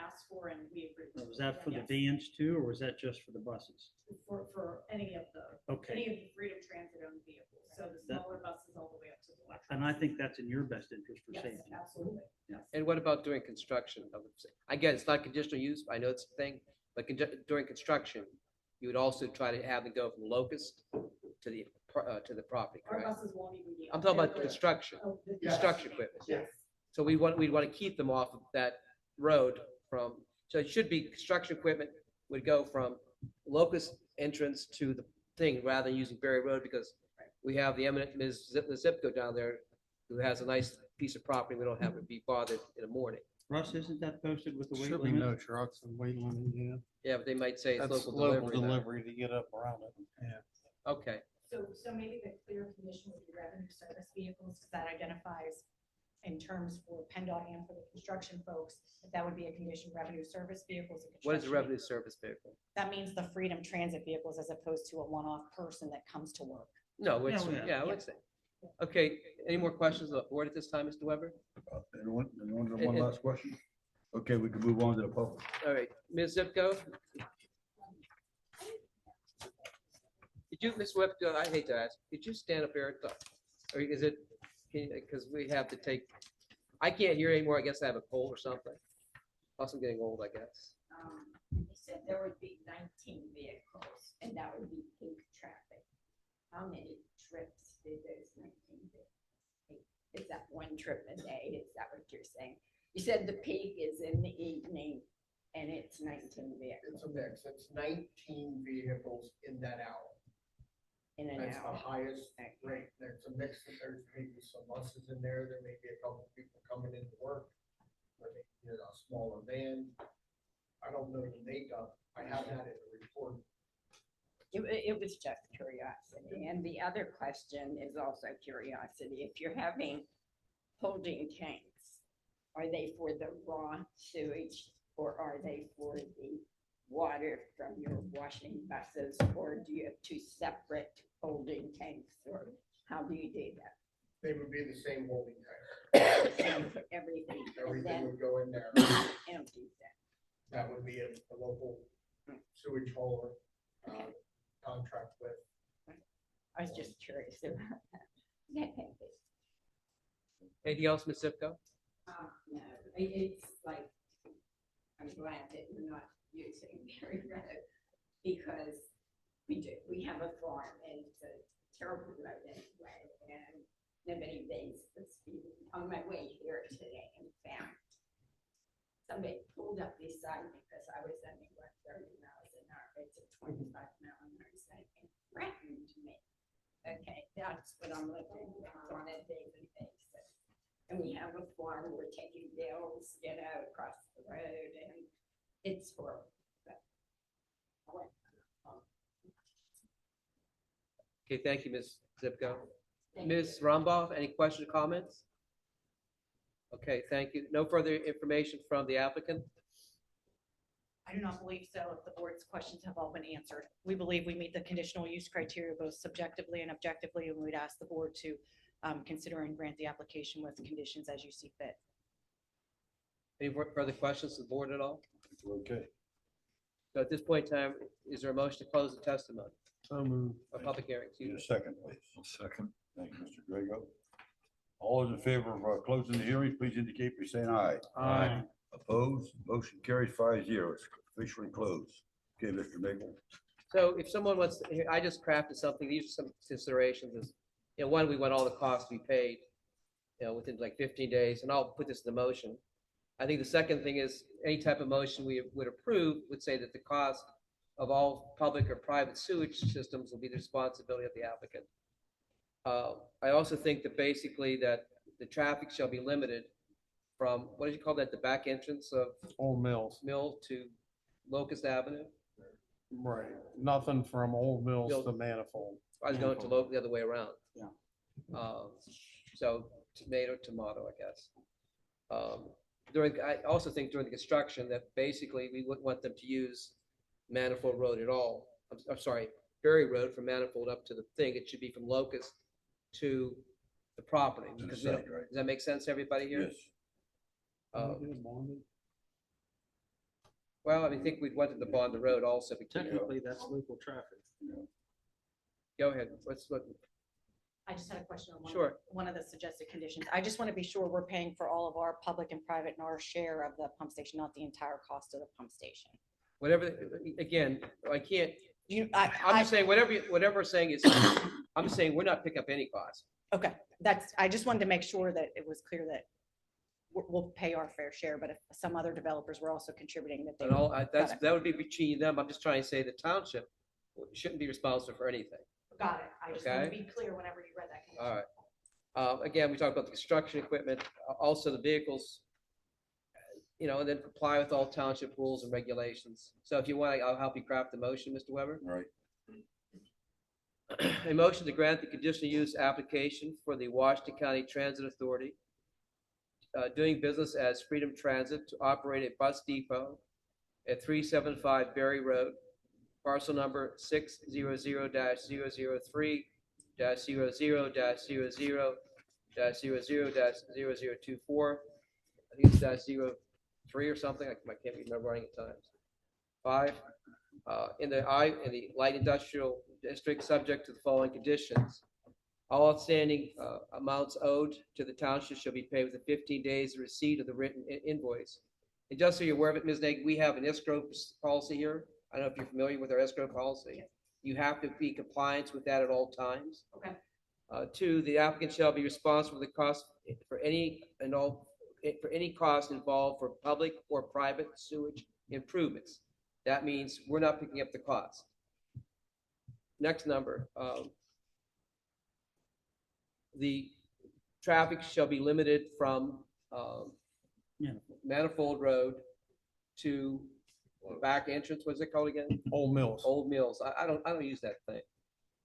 asked for and we agreed. Or was that for the Yes. vans too, or was that just for the buses? For any of the, Okay, any of the Freedom Transit owned vehicles, so the That- smaller buses all the way up to the electric. and I think that's in your best interest for Yes, safety. absolutely. And what about during construction? Again, it's not conditional use. I know it's a thing, but during construction, you would also try to have them go from Locust to the property, Our correct? buses won't even be. I'm talking about construction, Oh, the- construction equipment. Yes. So we'd want to keep them off of that road so it should be construction equipment would go from Locust entrance to the thing rather than using Berry Road because we have the eminent Ms. Zipko down there who has a nice piece of property. We don't have to be bothered in the morning. Russ, isn't that posted with the weight Should be no limit? trucks and weight limit, yeah. Yeah, but they might say it's That's local local delivery. now. delivery to get up around it. Yeah. Okay, So maybe the clear condition would be revenue service vehicles, because that identifies in terms for PennDOT and for the construction folks, that would be a condition, revenue service vehicles. and what is a construction revenue vehicles. service vehicle? That means the Freedom Transit vehicles as opposed to a one-off person that comes to work. No, it's, Yeah, yeah, let's say. Okay, any more questions of the board at this time, Mr. Weber? Anyone have one last question? Okay, we can move on to the public. All right, Ms. Zipko? Did you, Ms. Zipko, I hate to ask, did you stand up here and talk? Or is it, because we have to take, I can't hear anymore, I guess I have a cold or something. Plus I'm getting old, I guess. He said there would be 19 vehicles and that would be peak traffic. How many trips did those 19 vehicles? Is that one trip a day? Is that what you're saying? You said the peak is in the evening and it's 19 vehicles It's a mix. It's 19 vehicles in that hour. in an That's the hour. highest rate. There's a mix. There's maybe some buses in there. There may be a couple people coming into work. Or maybe a smaller van. I don't know the makeup. I have that in the report. It was just curiosity. And the other question is also curiosity. If you're having holding tanks, are they for the raw sewage or are they for the water from your washing buses? Or do you have two separate holding tanks or how do you do that? They would be the same holding tank. Same for everything. And Everything then would go in there. empty that. That would be a local sewage hauler contract with. I was just curious about that. Anything else, Ms. Zipko? No, it's like, I'm glad that you're not using Berry Road because we have a farm and it's a terrible road anyway. And nobody thinks the speed. On my way here today and found somebody pulled up beside me because I was only 30 miles an hour. It's a 25 mile an hour zone and threatened me. Okay, that's what I'm looking at on a daily basis. And we have a farm, we're taking bills, across the road and it's horrible. But I went, Okay, thank you, Ms. Zipko. thank Ms. Rumbaugh, any questions or comments? Okay, thank you. No further information from the applicant? I do not believe so. If the board's questions have all been answered. We believe we meet the conditional use criteria both subjectively and objectively, and we'd ask the board to consider and grant the application with conditions as you see fit. Any further questions to the board at all? Okay. So at this point in time, is there a motion to close the testimony, So moved. a public hearing? Excuse Need me. a second, please. Second. Thank you, Mr. Grego. All those in favor of closing the hearing, please indicate by saying aye. Aye. Opposed? Motion carries 5-0. It's officially closed. Okay, Mr. Nagel. So if someone wants, I just crafted something, these are some considerations is, one, we want all the costs to be paid, within like 15 days, and I'll put this in the motion. I think the second thing is any type of motion we would approve would say that the cost of all public or private sewage systems will be the responsibility of the applicant. I also think that basically that the traffic shall be limited from, what did you call that, the back entrance of Old mills. Mill to Locust Avenue? Right, nothing from Old Mills to Mills. Manifold. I was going to look the other way around. Yeah. So tomato, tomato, I guess. I also think during the construction that basically we wouldn't want them to use Manifold Road at all. I'm sorry, Berry Road from Manifold up to the thing. It should be from Locust to the property. To the Because we don't, site, right? does that make sense to everybody here? Yes. Uh, Well, I think we'd wanted to bond the road also. Technically, that's local traffic. Go ahead. What? I just had a question on Sure. one of the suggested conditions. I just want to be sure we're paying for all of our public and private and our share of the pump station, not the entire cost of the pump station. Whatever, again, I can't, You, I'm just saying, whatever we're saying is, I'm saying we're not picking up any cost. okay, I just wanted to make sure that it was clear that we'll pay our fair share, but if some other developers were also contributing that they. And all, Got it. that would be between them. I'm just trying to say the township shouldn't be responsible for anything. Got it. I just want to Okay. be clear whenever you read that. condition. All right. Again, we talked about the construction equipment, also the vehicles, and then comply with all township rules and regulations. So if you want, I'll help you craft the motion, Mr. Weber. All right. A motion to grant the conditional use application for the Washington County Transit Authority doing business as Freedom Transit to operate a bus depot at 375 Berry Road, parcel number 600-00-00-00-00-0024. I think it's -03 or something. I can't remember writing at times. 5, in the light industrial district, subject to the following conditions. All outstanding amounts owed to the township shall be paid within 15 days of receipt of the written invoice. And just so you're aware of it, Ms. Nagy, we have an escrow policy here. I don't know if you're familiar with our escrow policy. You have to be compliant with that at all times. Okay. 2, the applicant shall be responsible for the cost for any cost involved for public or private sewage improvements. That means we're not picking up the cost. Next number, the traffic shall be limited from Manifold Road to the back entrance. What's it called again? Old Mills. Old Mills. I don't use that thing.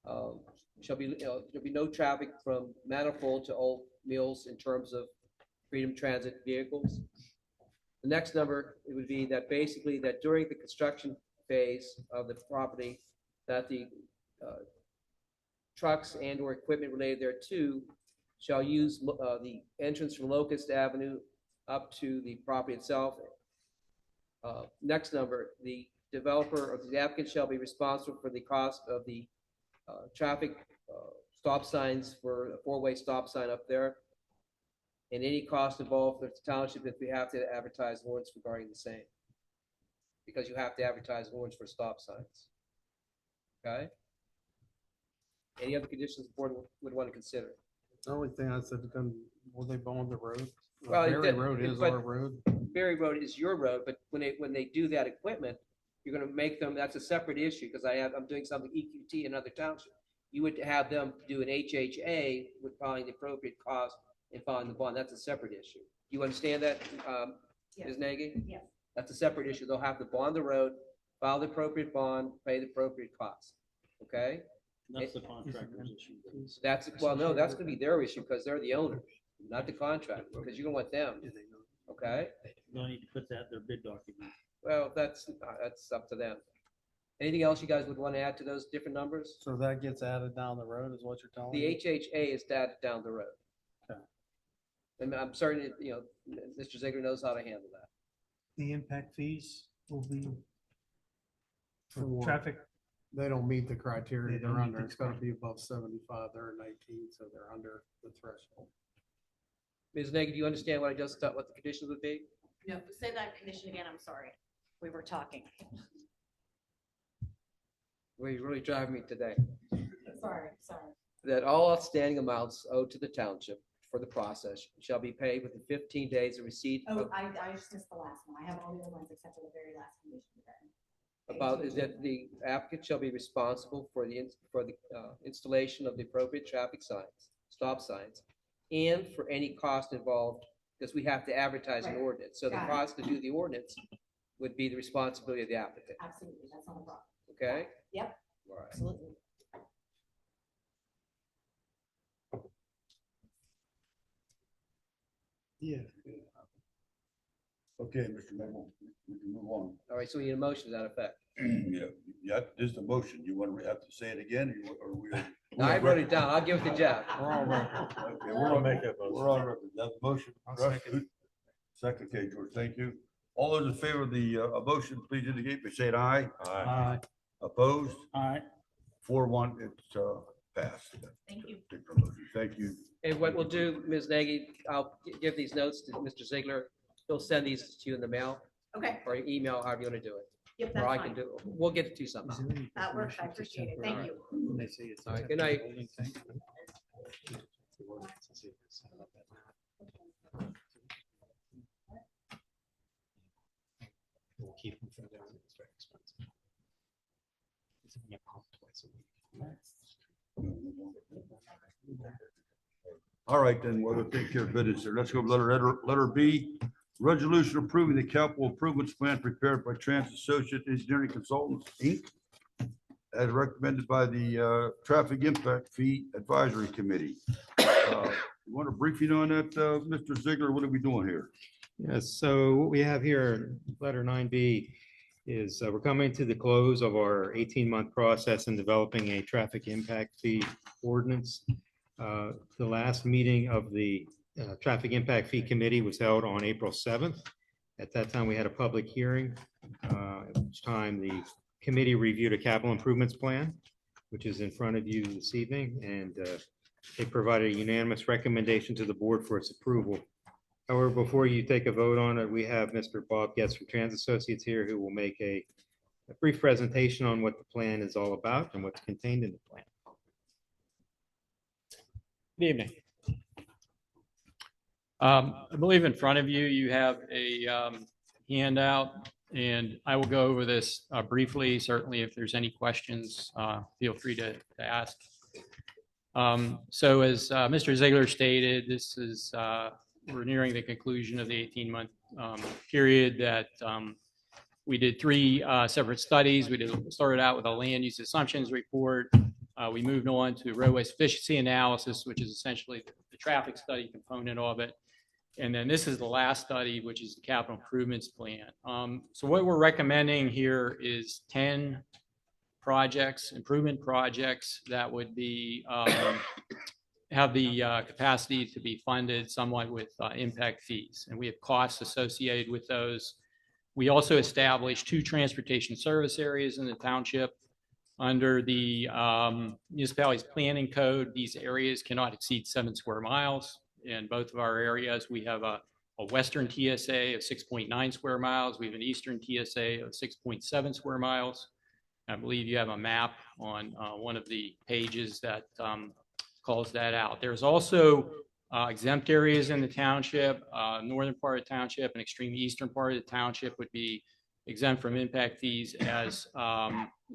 There'll be no traffic from Manifold to Old Mills in terms of Freedom Transit vehicles. The next number, it would be that basically that during the construction phase of the property, that the trucks and or equipment related thereto shall use the entrance from Locust Avenue up to the property itself. Next number, the developer or the applicant shall be responsible for the cost of the traffic stop signs for a 4-way stop sign up there, and any cost involved with the township if we have to advertise warrants regarding the same, because you have to advertise warrants for stop signs. Okay? Any other conditions the board would want to consider? The only thing I said, will they bond the road? Well, it Berry did- Road is but- our road. Berry Road is your road, but when they do that equipment, you're gonna make them, that's a separate issue, because I'm doing something EQT in another township. You would have them do an HHA with filing the appropriate cost and filing the bond. That's a separate issue. You understand that, Ms. Nagy? Yes. That's a separate issue. They'll have to bond the road, file the appropriate bond, pay the appropriate cost. Okay? That's the contractor's issue. No, that's gonna be their issue, because they're the owner, not the contractor, because you're gonna want them. Okay? They'll need to put that in their bid document. Well, that's up to them. Anything else you guys would want to add to those different numbers? So that gets added down the road is what you're telling The me? HHA is data down the road. Okay. And I'm certain, Mr. Ziegler knows how to handle that. The impact fees will be for For- traffic. They don't meet the criteria They don't they're meet under. the It's gotta be above 75. They're at 19, so they're under the threshold. Ms. Nagy, do you understand what what the conditions would be? No, say that condition again. I'm sorry. We were talking. Well, you're really driving me today. Sorry. That all outstanding amounts owed to the township for the process shall be paid within 15 days of receipt Oh, of, I just missed the last one. I have all the other ones except for the very last condition. about is that the applicant shall be responsible for the installation of the appropriate traffic signs, stop signs, and for any cost involved, because we have to advertise an Right. ordinance. So the Got it. cost to do the ordinance would be the responsibility of the applicant. Absolutely, that's not a problem. Okay? Yep. All right. Absolutely. Yeah. Okay, Mr. Mayor, we can move on. All right, so we need a motion to that effect. Yeah, yeah, this is the motion. You want to have to say it again? Or we? I wrote it down. I'll give it to Jeff. We're on record. Okay, we're on, we're on record. That's the motion. I'll Russ, second. Second, okay, George, thank you. All those in favor of the motion, please indicate by saying aye. Aye. Opposed? Aye. 4-1, it's passed. Thank you. Thank you. And what we'll do, Ms. Nagy, I'll give these notes to Mr. Ziegler. He'll send these to you in the mail Okay, or email, however you want to do it. yep, Or I that's can fine. do, we'll get it to you somehow. That works. I appreciate it. Thank you. All right, good night. We'll keep them for them. It's very expensive. It's only a pump twice a week. All right, then we'll take care of business here. Let's go letter B. Resolution approving the capital improvements plan prepared by Transit Associate Engineering Consultants, Inc. As recommended by the Traffic Impact Fee Advisory Committee. You want a briefing on that, Mr. Ziegler? What are we doing here? Yes, so what we have here, letter 9B, is we're coming to the close of our 18-month process in developing a traffic impact fee ordinance. The last meeting of the Traffic Impact Fee Committee was held on April 7th. At that time, we had a public hearing, at which time the committee reviewed a capital improvements plan, which is in front of you this evening, and they provided a unanimous recommendation to the board for its approval. However, before you take a vote on it, we have Mr. Bob Getz from Transit Associates here who will make a brief presentation on what the plan is all about and what's contained in the plan. Good evening. I believe in front of you, you have a handout, and I will go over this briefly. Certainly, if there's any questions, feel free to ask. So as Mr. Ziegler stated, this is we're nearing the conclusion of the 18-month period that we did 3 separate studies. We started out with a land use assumptions report. We moved on to roadway sufficiency analysis, which is essentially the traffic study component of it. And then this is the last study, which is the capital improvements plan. So what we're recommending here is 10 projects, improvement projects that would be have the capacity to be funded somewhat with impact fees. And we have costs associated with those. We also established 2 transportation service areas in the township. Under the municipality's planning code, these areas cannot exceed 7 square miles. In both of our areas, we have a western TSA of 6.9 square miles. We have an eastern TSA of 6.7 square miles. I believe you have a map on one of the pages that calls that out. There's also exempt areas in the township. Northern part of the township and extreme eastern part of the township would be exempt from impact fees, as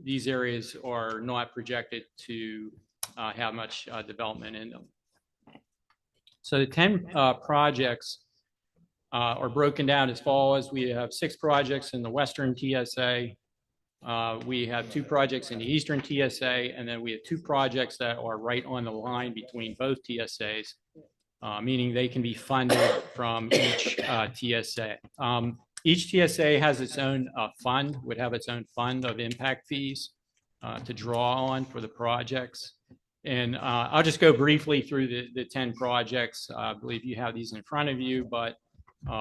these areas are not projected to have much development in them. So the 10 projects are broken down as follows. We have 6 projects in the western TSA. We have 2 projects in the eastern TSA, and then we have 2 projects that are right on the line between both TSAs, meaning they can be funded from each TSA. Each TSA has its own fund, would have its own fund of impact fees to draw on for the projects. And I'll just go briefly through the 10 projects. I believe you have these in front of you, but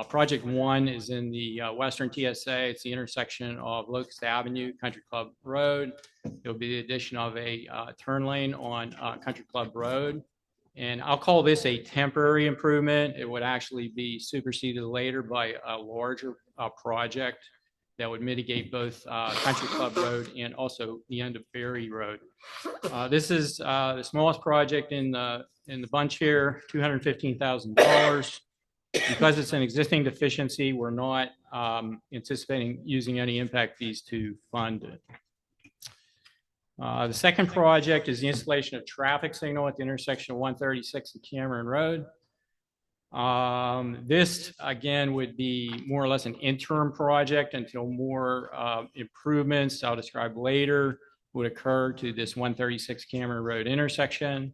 project 1 is in the western TSA. It's the intersection of Locust Avenue, Country Club Road. There'll be the addition of a turn lane on Country Club Road. And I'll call this a temporary improvement. It would actually be superseded later by a larger project that would mitigate both Country Club Road and also the end of Ferry Road. This is the smallest project in the bunch here, $215,000. Because it's an existing deficiency, we're not anticipating using any impact fees to fund it. The second project is the installation of traffic signal at the intersection of 136 and Cameron Road. This, again, would be more or less an interim project until more improvements I'll describe later would occur to this 136 Cameron Road intersection.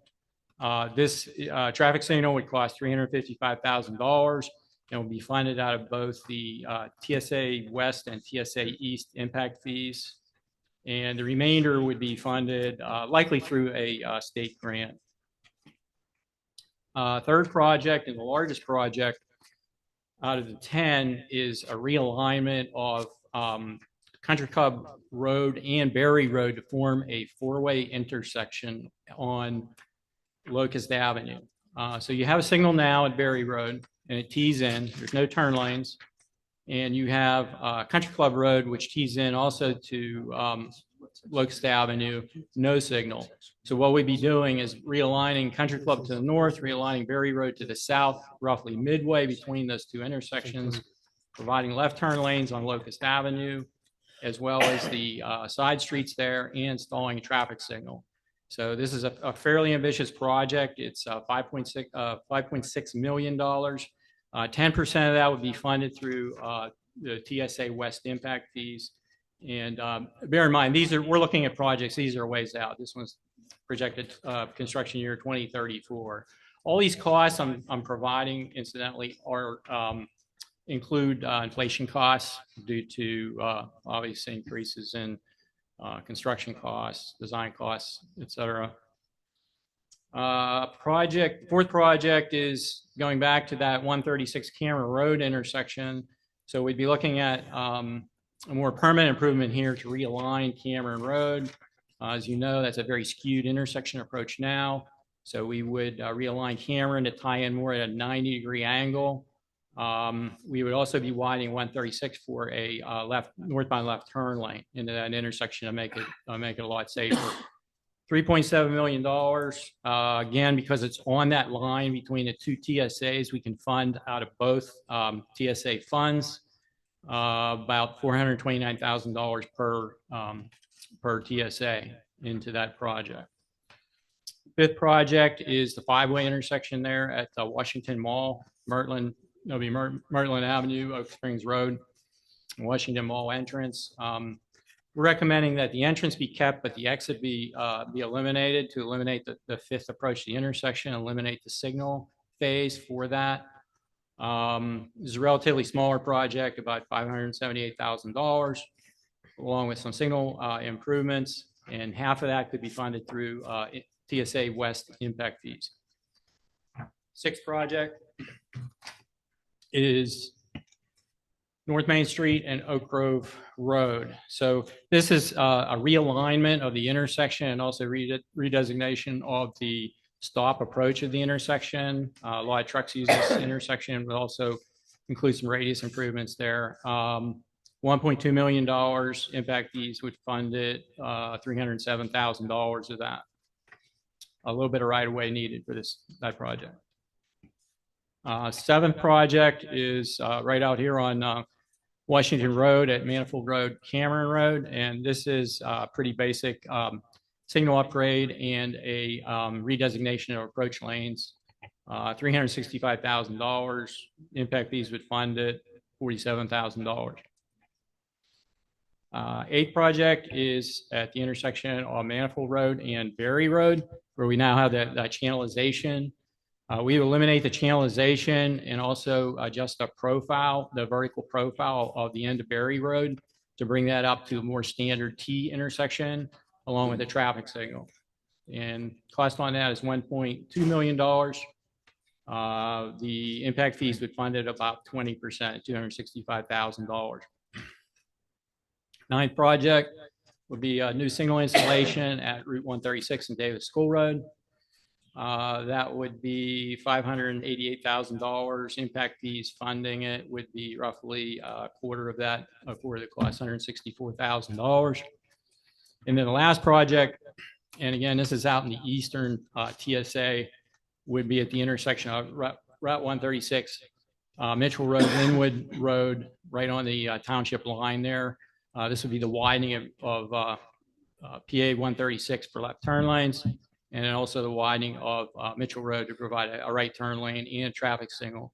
This traffic signal would cost $355,000 and will be funded out of both the TSA West and TSA East impact fees. And the remainder would be funded likely through a state grant. Third project and the largest project out of the 10 is a realignment of Country Club Road and Berry Road to form a four-way intersection on Locust Avenue. So you have a signal now at Berry Road and it tees in, there's no turn lanes. And you have Country Club Road, which tees in also to Locust Avenue, no signal. So what we'd be doing is realigning Country Club to the north, realigning Berry Road to the south, roughly midway between those two intersections, providing left turn lanes on Locust Avenue, as well as the side streets there, and installing a traffic signal. So this is a fairly ambitious project. It's $5.6 million. 10% of that would be funded through the TSA West impact fees. And bear in mind, we're looking at projects, these are ways out. This one's projected construction year 2034. All these costs I'm providing, incidentally, are include inflation costs due to obvious increases in construction costs, design costs, et cetera. Fourth project is going back to that 136 Cameron Road intersection. So we'd be looking at a more permanent improvement here to realign Cameron Road. As you know, that's a very skewed intersection approach now. So we would realign Cameron to tie in more at a 90-degree angle. We would also be widening 136 for a northbound left turn lane into that intersection to make it a lot safer. $3.7 million. Again, because it's on that line between the two TSAs, we can fund out of both TSA funds about $429,000 per TSA into that project. Fifth project is the five-way intersection there at Washington Mall, Mertland Avenue, Oak Springs Road, Washington Mall entrance. We're recommending that the entrance be kept, but the exit be eliminated to eliminate the fifth approach to the intersection, eliminate the signal phase for that. This is a relatively smaller project, about $578,000, along with some signal improvements, and half of that could be funded through TSA West impact fees. Sixth project is North Main Street and Oak Grove Road. So this is a realignment of the intersection and also redesignation of the stop approach of the intersection. A lot of trucks use this intersection, but also include some radius improvements there. $1.2 million impact fees would fund it, $307,000 of that. A little bit of right of way needed for that project. Seventh project is right out here on Washington Road at Manifold Road, Cameron Road. And this is pretty basic signal upgrade and a redesignation of approach lanes. $365,000. Impact fees would fund it, $47,000. Eighth project is at the intersection of Manifold Road and Berry Road, where we now have that channelization. We eliminate the channelization and also adjust the vertical profile of the end of Berry Road to bring that up to a more standard T intersection along with a traffic signal. And cost on that is $1.2 million. The impact fees would fund it about 20%, $265,000. Ninth project would be a new signal installation at Route 136 and Davis School Road. That would be $588,000. Impact fees funding it would be roughly a quarter of that, for the cost, $164,000. And then the last project, and again, this is out in the eastern TSA, would be at the intersection of Route 136, Mitchell Road, Linwood Road, right on the township line there. This would be the widening of PA 136 for left turn lanes. and then also the widening of Mitchell Road to provide a right turn lane and a traffic signal.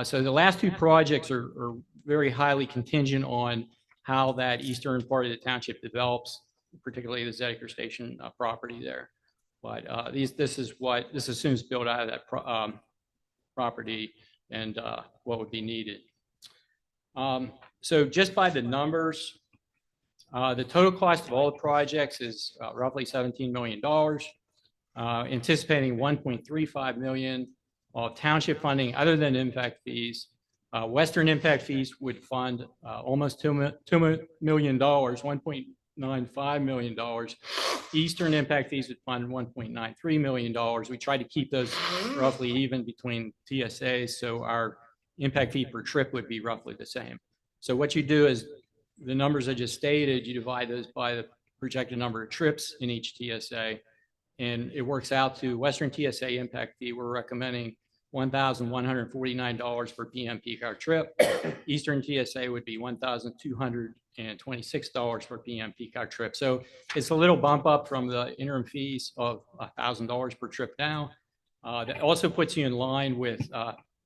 So the last two projects are very highly contingent on how that eastern part of the township develops, particularly the Zedekar Station property there. But this assumes build out of that property and what would be needed. So just by the numbers, the total cost of all the projects is roughly $17 million, anticipating $1.35 million of township funding other than impact fees. Western impact fees would fund almost $2 million, $1.95 million. Eastern impact fees would fund $1.93 million. We try to keep those roughly even between TSAs, so our impact fee per trip would be roughly the same. So what you do is the numbers I just stated, you divide those by the projected number of trips in each TSA, and it works out to Western TSA impact fee. We're recommending $1,149 per PM peak hour trip. Eastern TSA would be $1,226 per PM peak hour trip. So it's a little bump up from the interim fees of $1,000 per trip now. That also puts you in line with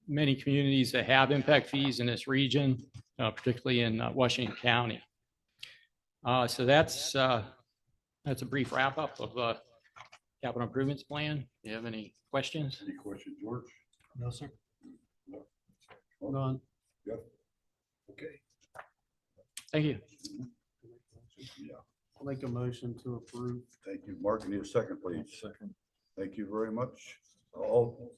many communities that have impact fees in this region, particularly in Washington County. So that's a brief wrap up of the capital improvements plan. Do you have any questions? Any questions, George? No, sir. None. Yep. Okay. Thank you. Yeah. I'll make a motion to approve. Thank you. Mark, need a second, please. Second. Thank you very much. All.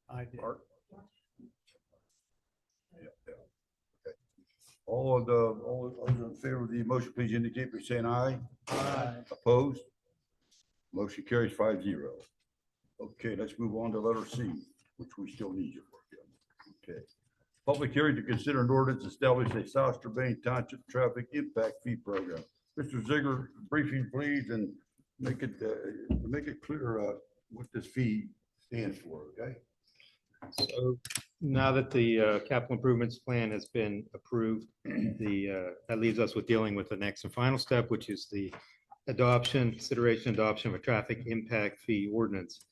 I did. Mark? Yeah, yeah. Okay. All those in favor of the motion, please indicate by saying aye. Aye. Opposed? Motion carries 5-0. Okay, let's move on to letter C, which we still need you for. Okay. Public hearing to consider an ordinance establish a South Strabane Township traffic impact fee program. Mr. Ziegler, briefing please, and make it clear what this fee stands for, okay? So now that the capital improvements plan has been approved, that leaves us with dealing with the next and final step, which is the consideration adoption of a traffic impact fee ordinance.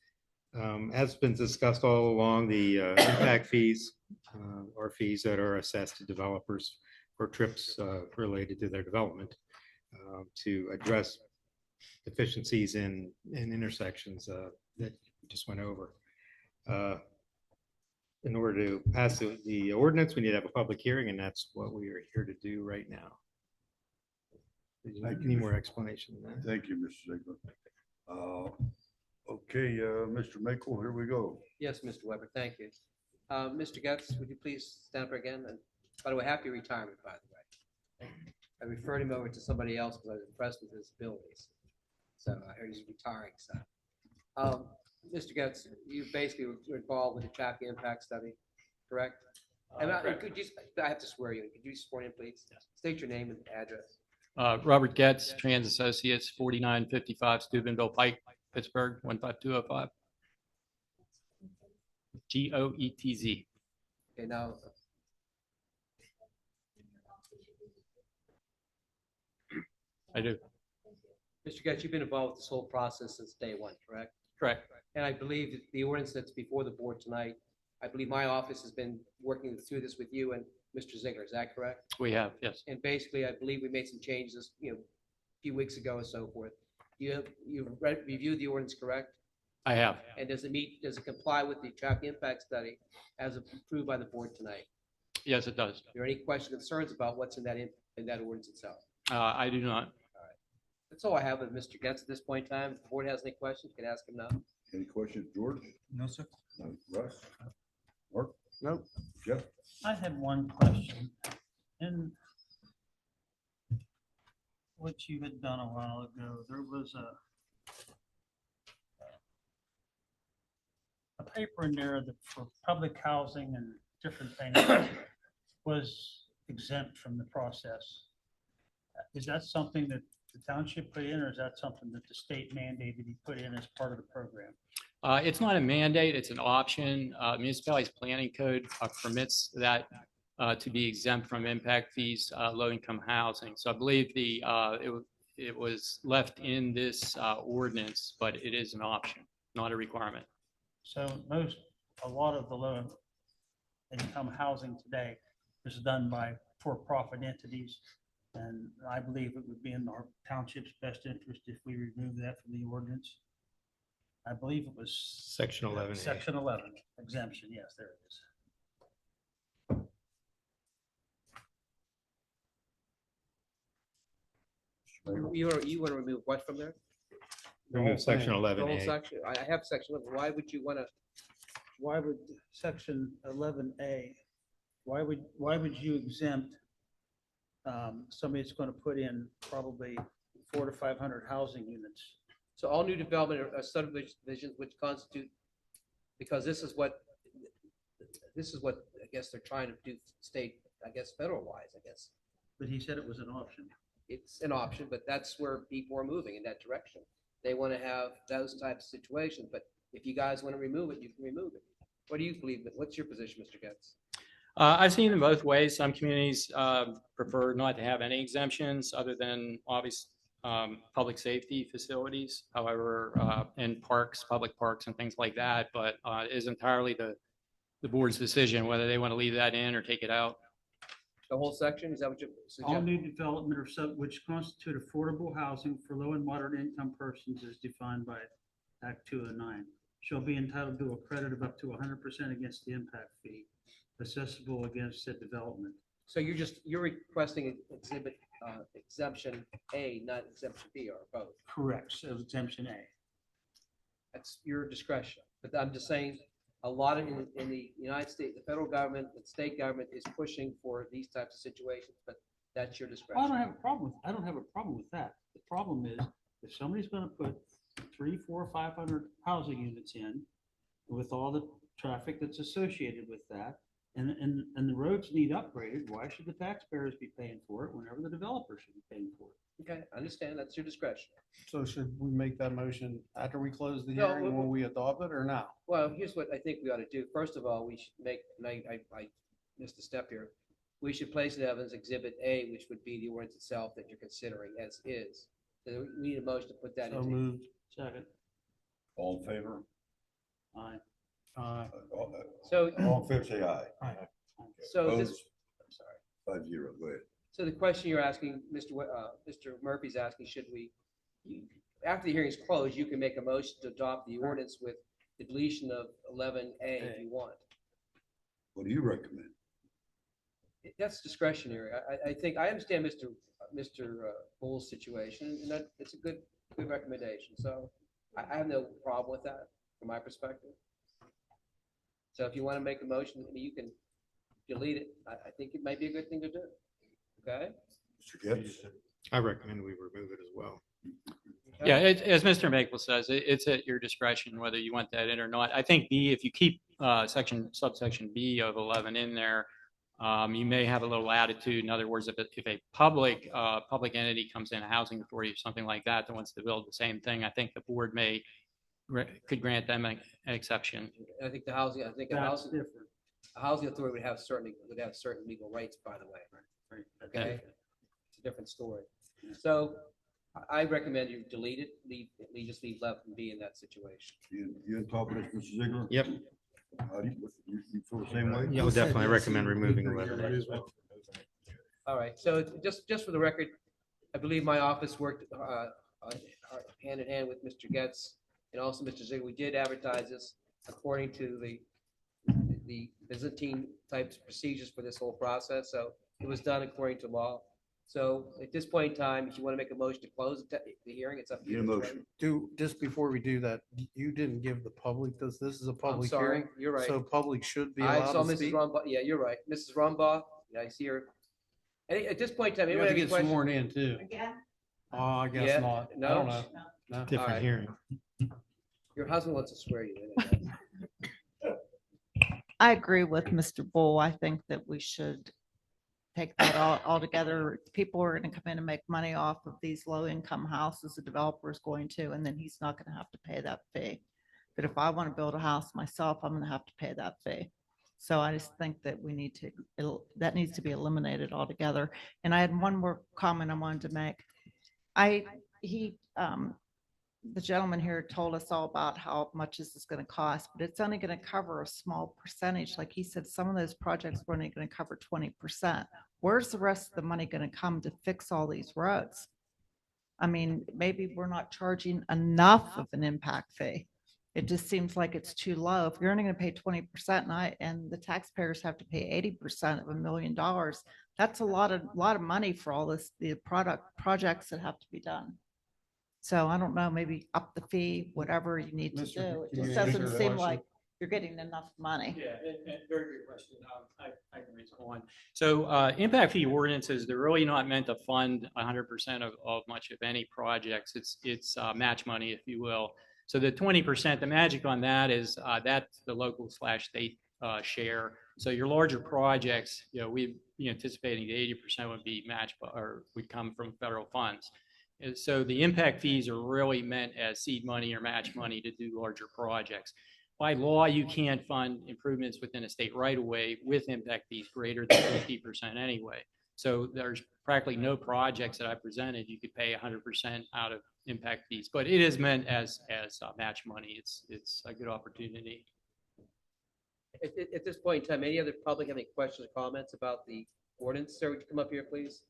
As been discussed all along, the impact fees are fees that are assessed to developers for trips related to their development to address deficiencies in intersections that we just went over. In order to pass the ordinance, we need to have a public hearing, and that's what we are here to do right now. Any more explanation than that? Thank you, Mr. Ziegler. Okay, Mr. Michael, here we go. Yes, Mr. Weber, thank you. Mr. Getz, would you please stand up again? And by the way, happy retirement, by the way. I referred him over to somebody else because I was impressed with his abilities. So I heard he's retiring, so. Mr. Getz, you basically were involved with the traffic impact study, correct? And I have to swear you. Could you swear in, please? Yes. State your name and address. Robert Getz, Trans Associates, 4955 Steubenville Pike, Pittsburgh, 15205. GOETZ. Okay, now. I do. Mr. Getz, you've been involved with this whole process since day one, correct? Correct. And I believe that the ordinance that's before the board tonight, I believe my office has been working through this with you and Mr. Ziegler, is that correct? We have, yes. And basically, I believe we made some changes, a few weeks ago and so forth. You've reviewed the ordinance, correct? I have. And does it comply with the traffic impact study as approved by the board tonight? Yes, it does. Are there any questions, concerns about what's in that ordinance itself? I do not. All right. That's all I have with Mr. Getz at this point in time. If the board has any questions, you can ask him now. Any questions, George? No, sir. No. Russ? Mark? No. Jeff? I had one question. In what you had done a while ago, there was a paper in there that for public housing and different things was exempt from the process. Is that something that the township put in, or is that something that the state mandated you put in as part of the program? It's not a mandate, it's an option. Municipalities planning code permits that to be exempt from impact fees, low-income housing. So I believe it was left in this ordinance, but it is an option, not a requirement. So a lot of the low income housing today is done by for-profit entities. And I believe it would be in our township's best interest if we remove that from the ordinance. I believe it was Section 11A. Section 11 exemption. Yes, there it is. You want to remove what from there? Remove section The whole 11A. section? I have section 11. Why would you want to? Why would section 11A, why would you exempt somebody that's going to put in probably 400 to 500 housing units? So all new development or subdivisions which constitute, because this is what I guess they're trying to do state, I guess, federal wise, I guess. But he said it was an option. It's an option, but that's where people are moving in that direction. They want to have those types of situations, but if you guys want to remove it, you can remove it. What do you believe? What's your position, Mr. Getz? I've seen them both ways. Some communities prefer not to have any exemptions other than obvious public safety facilities. However, in parks, public parks and things like that, but it is entirely the board's decision whether they want to leave that in or take it out. The whole section, is that what you All suggest? new development which constitute affordable housing for low and moderate income persons as defined by Act 209 shall be entitled to a credit of up to 100% against the impact fee assessable against said development. So you're requesting exhibit exemption A, not exemption B, or both? Correct, so exemption A. That's your discretion. But I'm just saying, a lot of in the United States, the federal government, the state government is pushing for these types of situations, but that's your discretion. I don't have a problem with that. The problem is if somebody's going to put 300, 400, 500 housing units in with all the traffic that's associated with that, and the roads need upgraded, why should the taxpayers be paying for it whenever the developer should be paying for it? Okay, I understand. That's your discretion. So should we make that motion after we close the No, hearing when we adopt it or now? Well, here's what I think we ought to do. First of all, we should make, and I missed a step here. We should place it as Exhibit A, which would be the ordinance itself that you're considering as is. So we need a motion to put that So into. moved. Second. All in favor? Aye. So, All in favor, say aye. so this, Opposed? I'm sorry. 5-0, go ahead. So the question you're asking, Mr. Murphy's asking, should we, after the hearing is closed, you can make a motion to adopt the ordinance with the deletion of 11A if you want. What do you recommend? That's discretionary. I think, I understand Mr. Bull's situation, and that, it's a good recommendation. So I have no problem with that from my perspective. So if you want to make a motion, you can delete it. I think it might be a good thing to do. Okay? Mr. Getz? I recommend we remove it as well. Yeah, as Mr. Maple says, it's at your discretion whether you want that in or not. I think B, if you keep subsection B of 11 in there, you may have a little latitude. In other words, if a public entity comes in, a housing authority or something like that wants to build the same thing, I think the board could grant them an exception. I think a housing authority would have certain legal rights, by the way. Right. Okay? It's a different story. So I recommend you delete it, just leave left and be in that situation. You on top of this, Mr. Ziegler? Yep. How do you feel the same way? Yeah, I would definitely recommend removing 11A. All right, so just for the record, I believe my office worked hand in hand with Mr. Getz and also Mr. Ziegler. We did advertise this according to the Byzantine types procedures for this whole process. So it was done according to law. So at this point in time, if you want to make a motion to close the hearing, it's up to you. Need a motion. Just before we do that, you didn't give the public, this is a I'm public sorry, hearing. you're right. So public should be I allowed saw to Mrs. speak. Rumbaugh. Yeah, you're right. Mrs. Rumbaugh, yeah, I see her. At this point in time, You anyone have to have any get questions? sworn in too. Again? Oh, I Yeah, guess not. I no? don't know. No. All Different right. hearing. Your husband wants to swear you in. I agree with Mr. Bull. I think that we should take that all together. People are going to come in and make money off of these low income houses. The developer is going to, and then he's not going to have to pay that fee. But if I want to build a house myself, I'm going to have to pay that fee. So I just think that that needs to be eliminated altogether. And I had one more comment I wanted to make. the gentleman here told us all about how much this is going to cost, but it's only going to cover a small percentage. Like he said, some of those projects were only going to cover 20%. Where's the rest of the money going to come to fix all these roads? I mean, maybe we're not charging enough of an impact fee. It just seems like it's too low. If you're only going to pay 20% and the taxpayers have to pay 80% of $1 million, that's a lot of money for all the projects that have to be done. So I don't know, maybe up the fee, whatever you need to do. It just doesn't seem like you're getting enough money. Yeah, and very good question. I can raise one. So impact fee ordinances, they're really not meant to fund 100% of much of any projects. It's match money, if you will. So the 20%, the magic on that is that's the local/state share. So your larger projects, we'd be anticipating the 80% would be matched or would come from federal funds. And so the impact fees are really meant as seed money or match money to do larger projects. By law, you can't fund improvements within a state right of way with impact fees greater than 50% anyway. So there's practically no projects that I presented you could pay 100% out of impact fees, but it is meant as match money. It's a good opportunity. At this point in time, any other public have any questions or comments about the ordinance? Sir, would you come up here, please?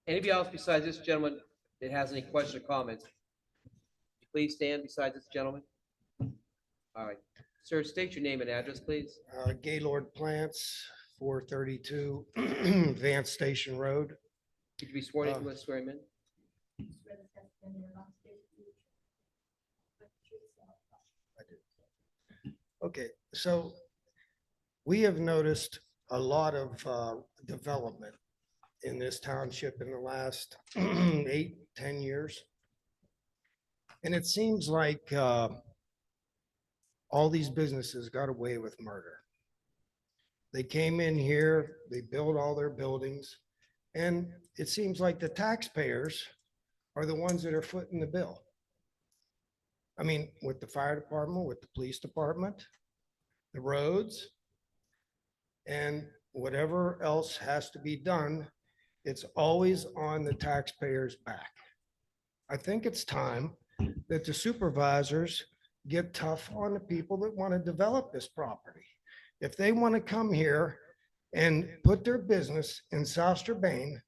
Anybody else besides this gentleman that has any questions or comments? Please stand beside this gentleman. All right. Sir, state your name and address, please. Gaylord Plants, 432 Vance Station Road. Could you be sworn in? Want to swear him in? Okay, so we have noticed a lot of development in this township in the last 8-10 years. And it seems like all these businesses got away with murder. They came in here, they built all their buildings, and it seems like the taxpayers are the ones that are footing the bill. I mean, with the fire department, with the police department, the roads, and whatever else has to be done, it's always on the taxpayers' back. I think it's time that the supervisors get tough on the people that want to develop this property. If they want to come here and put their business in South Strabane,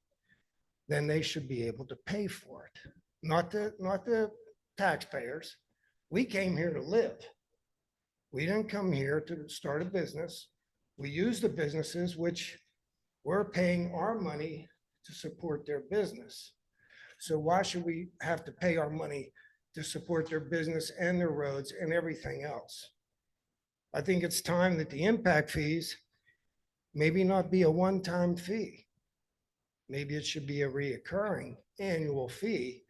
then they should be able to pay for it, not the taxpayers. We came here to live. We didn't come here to start a business. We use the businesses which we're paying our money to support their business. So why should we have to pay our money to support their business and their roads and everything else? I think it's time that the impact fees maybe not be a one-time fee. Maybe it should be a reoccurring annual fee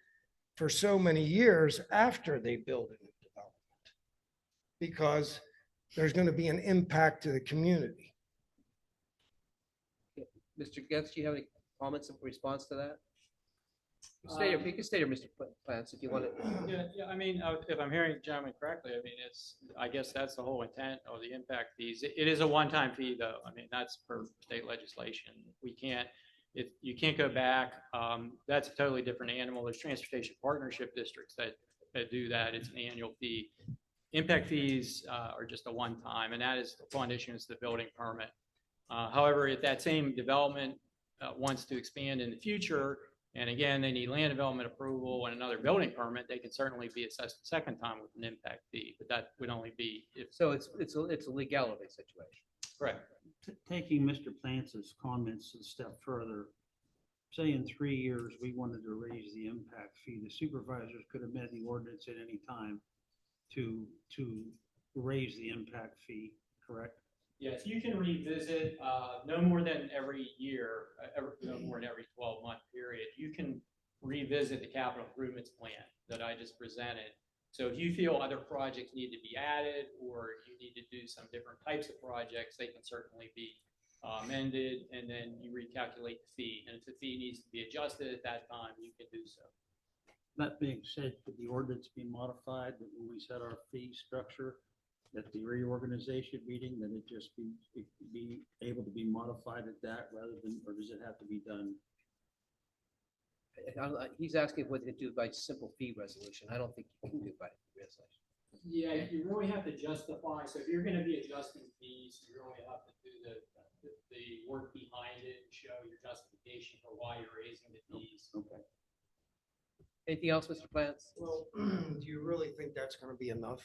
for so many years after they build a new development, because there's going to be an impact to the community. Mr. Getz, do you have any comments in response to that? You can stay here, Mr. Plants, if you want to. Yeah. I mean, if I'm hearing the gentleman correctly, I mean, I guess that's the whole intent of the impact fees. It is a one-time fee, though. I mean, that's per state legislation. You can't go back. That's a totally different animal. There's transportation partnership districts that do that. It's an annual fee. Impact fees are just a one-time, and that is upon issuance of the building permit. However, if that same development wants to expand in the future, and again, they need land development approval and another building permit, they can certainly be assessed a second time with an impact fee, but that would only be if. So it's a legality situation. Correct. Taking Mr. Plance's comments a step further, say in 3 years, we wanted to raise the impact fee, the supervisors could amend the ordinance at any time to raise the impact fee, correct? Yes, you can revisit no more than every year, no more than every 12-month period. You can revisit the capital improvements plan that I just presented. So if you feel other projects need to be added or you need to do some different types of projects, they can certainly be amended, and then you recalculate the fee. And if the fee needs to be adjusted at that time, you can do so. That being said, could the ordinance be modified that when we set our fee structure at the reorganization meeting, that it just be able to be modified at that rather than, or does it have to be done He's asking what to do by simple fee resolution. I don't think you can do by fee resolution. Yeah, you really have to justify, so if you're gonna be adjusting fees, you really have to do the work behind it and show your justification for why you're raising the fees. Okay. Anything else, Mr. Plants? Well, do you really think that's gonna be enough?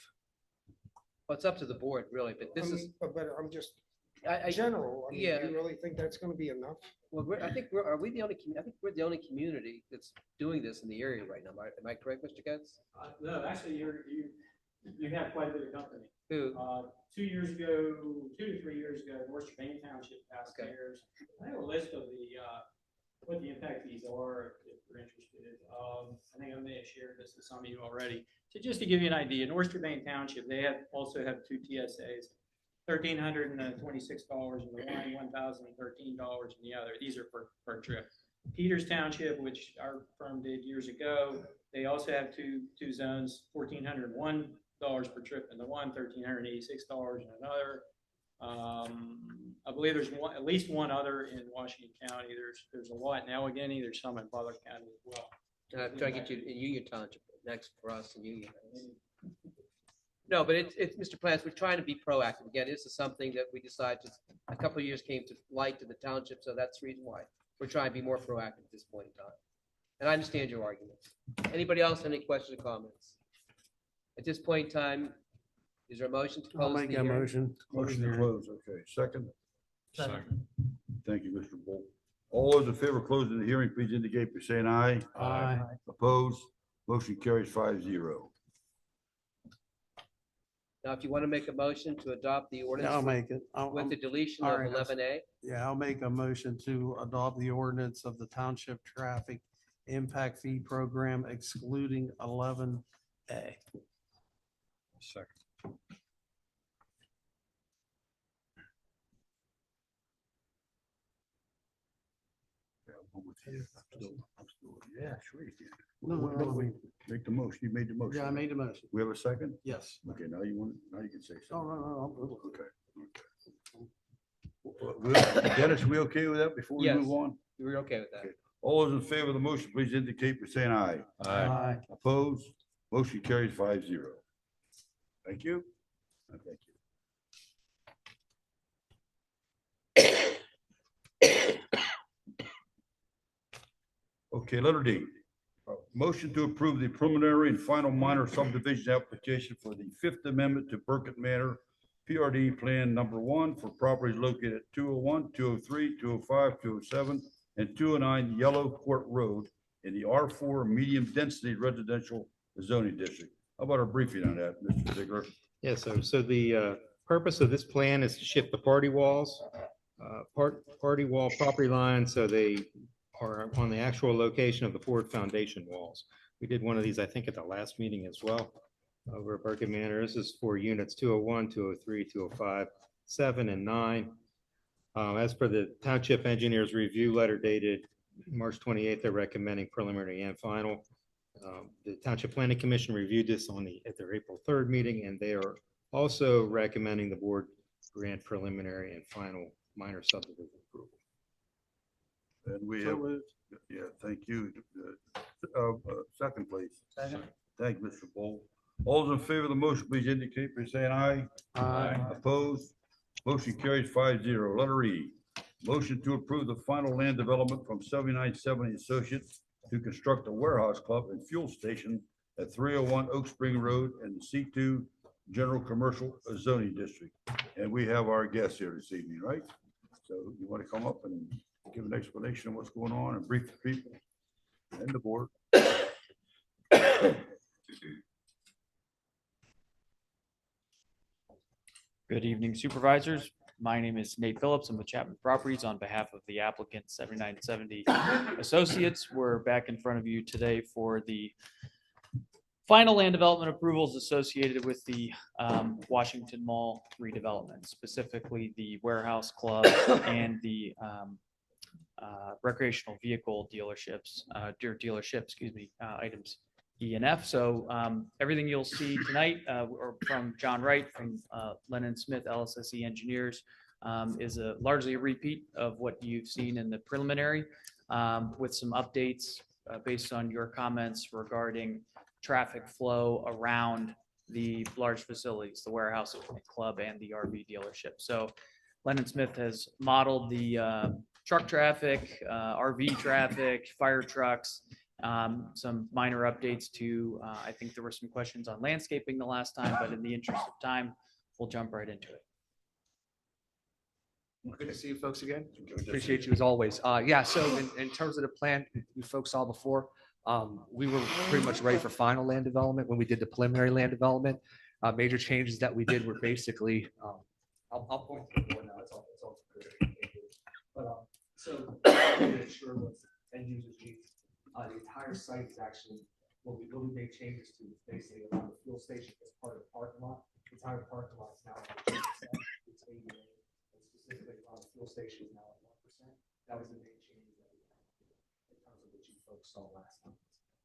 Well, it's up to the board, really, but this is, But I'm just, I, general, I mean, yeah. do you really think that's gonna be enough? well, are we the only, I think we're the only community that's doing this in the area right now. Am I correct, Mr. Getz? No, actually, you have quite a bit of company. Who? 2 years ago, 2 to 3 years ago, North Champaign Township passed Okay. theirs. I have a list of what the impact fees are, if you're interested. I think I may have shared this with some of you already. So just to give you an idea, North Champaign Township, they also have 2 TSAs, $1,326 in the one, $1,013 in the other. These are per trip. Peters Township, which our firm did years ago, they also have two zones, $1,401 per trip in the one, $1,386 in another. I believe there's at least one other in Washington County. There's a lot in Allegheny. There's some in Butler County as well. Try to get you in Union Township next for us in Union. No, but it's Mr. Plants, we're trying to be proactive. Again, this is something that we decided a couple of years came to light to the township, so that's the reason why we're trying to be more proactive at this point in time. And I understand your arguments. Anybody else, any questions or comments? At this point in time, is there a motion to close? I'll make the that hearing? motion. Motion to close, okay. Second? Second. Thank you, Mr. Bull. All those in favor of closing the hearing, please indicate by saying aye. Aye. Opposed? Motion carries 5-0. Now, if you want to make a motion to adopt the Yeah, ordinance I'll make it. with the deletion all of right, 11A, Yeah, I'll make a motion to adopt the ordinance of the Township Traffic Impact Fee Program excluding 11A. Second. Yeah, sure you can. No, Make the motion. You made the motion. Yeah, I made the motion. We have a second? Yes. Okay, now you can say Oh, something. no. Okay. Dennis, we okay with that before we Yes. move on? we're okay with that. Okay. All those in favor of the motion, please indicate by saying aye. Aye. Opposed? Motion carries 5-0. Thank you. Thank you. Okay, letter D. Motion to approve the preliminary and final minor subdivision application for the Fifth Amendment to Burkett Manor PRD Plan Number 1 for properties located at 201, 203, 205, 207, and 209 Yellow Court Road in the R4 Medium Density Residential Zoning District. How about a briefing on that, Mr. Ziegler? Yeah, so the purpose of this plan is to shift the party walls, party wall property lines, so they are on the actual location of the Ford Foundation walls. We did one of these, I think, at the last meeting as well, over at Burkett Manor. This is for units 201, 203, 205, 7, and 9. As per the Township Engineers Review Letter dated March 28th, they're recommending preliminary and final. The Township Planning Commission reviewed this at their April 3rd meeting, and they are also recommending the board grant preliminary and final minor subdivision approval. And we have, yeah, thank you. Second, please. Second. Thank you, Mr. Bull. All those in favor of the motion, please indicate by saying aye. Aye. Opposed? Motion carries 5-0. Letter E. Motion to approve the final land development from 7970 Associates to construct a warehouse club and fuel station at 301 Oak Spring Road in the C2 General Commercial Zoning District. And we have our guests here this evening, right? So you want to come up and give an explanation of what's going on and brief the people and the board. Good evening, Supervisors. My name is Nate Phillips. I'm with Chapman Properties on behalf of the applicant 7970 Associates. We're back in front of you today for the final land development approvals associated with the Washington Mall redevelopment, specifically the warehouse club and the recreational vehicle dealerships, items E and F. So everything you'll see tonight or from John Wright from Lennon Smith LSSE Engineers is largely a repeat of what you've seen in the preliminary with some updates based on your comments regarding traffic flow around the large facilities, the warehouse club and the RV dealership. So Lennon Smith has modeled the truck traffic, RV traffic, fire trucks, some minor updates to, I think there were some questions on landscaping the last time, but in the interest of time, we'll jump right into it. Good to see you folks again. Appreciate you as always. Yeah, so in terms of the plan you folks saw before, we were pretty much ready for final land development when we did the preliminary land development. Major changes that we did were basically, I'll point to the board now. It's all good. But so to ensure what end users need, the entire site is actually what we really made changes to is basically around the fuel station as part of the parking lot. The entire parking lot is now on the it's 80, and specifically around the fuel station is now at 1%. That was the main change that we had in terms of what you folks saw last time.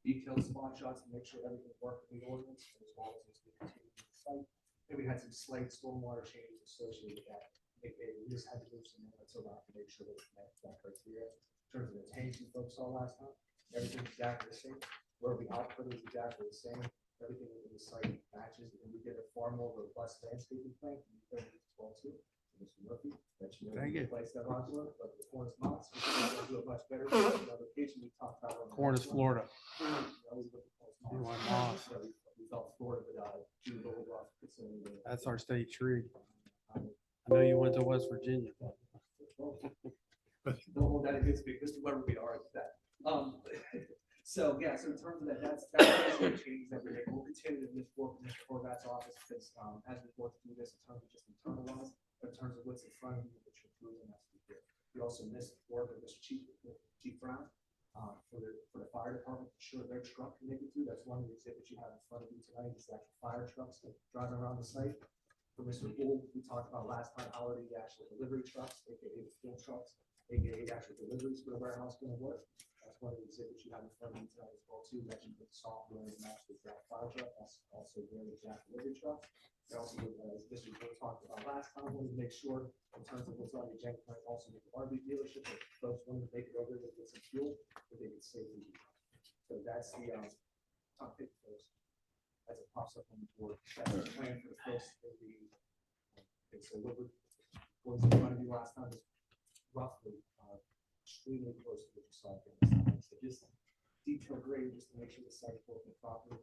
Detailed spot shots to make sure everything worked with the ordinance as well as we continue to the site. And we had some slight stormwater changes associated with that. We just had to move some minutes around to make sure that we met that criteria. In terms of the tanks you folks saw last time, everything's exactly the same. Where we output is exactly the same. Everything within the site matches, and we get a far more robust landscaping plan from the as well too. Mr. Murphy, that you know, Thank you. place that rock work, but the Cornish Moss, we do a much better job. The location we talked about. on the Cornish, last one. Florida. You want moss. Yeah, we felt Florida, but June Gold Rock facility. That's our state tree. I know you went to West Virginia. Don't hold that against me, Mr. Weber, we are at that. So, yeah, so in terms of that, that's the change that we're making. We'll continue to work with Mr. Horvath's office because as we work through this in terms of just internalize, but in terms of what's in front of you, what you're approving, that's the good. We also missed work with Mr. Chief Brown for the fire department to ensure their truck can make it through. That's one of the exhibits you have in front of you tonight is the actual fire trucks that driving around the site. For Mr. Gould, we talked about last time, how are the actual delivery trucks, aka the fuel trucks, aka actual deliveries for the warehouse going to work. That's one of the exhibits you have in front of you tonight as well too. That you put software and match with that fire truck. That's also very exact delivery truck. And also, as Mr. Gould talked about last time, we wanted to make sure in terms of what's on the agenda tonight, also with the RV dealership, if folks wanted to make it over there with some fuel, that they could safely do. So that's the top pick folks. As it pops up on the board, that's the plan for the folks in the. Okay, so what was in front of you last time is roughly extremely close to what you saw here. So just detail grade just to make sure the site is working properly.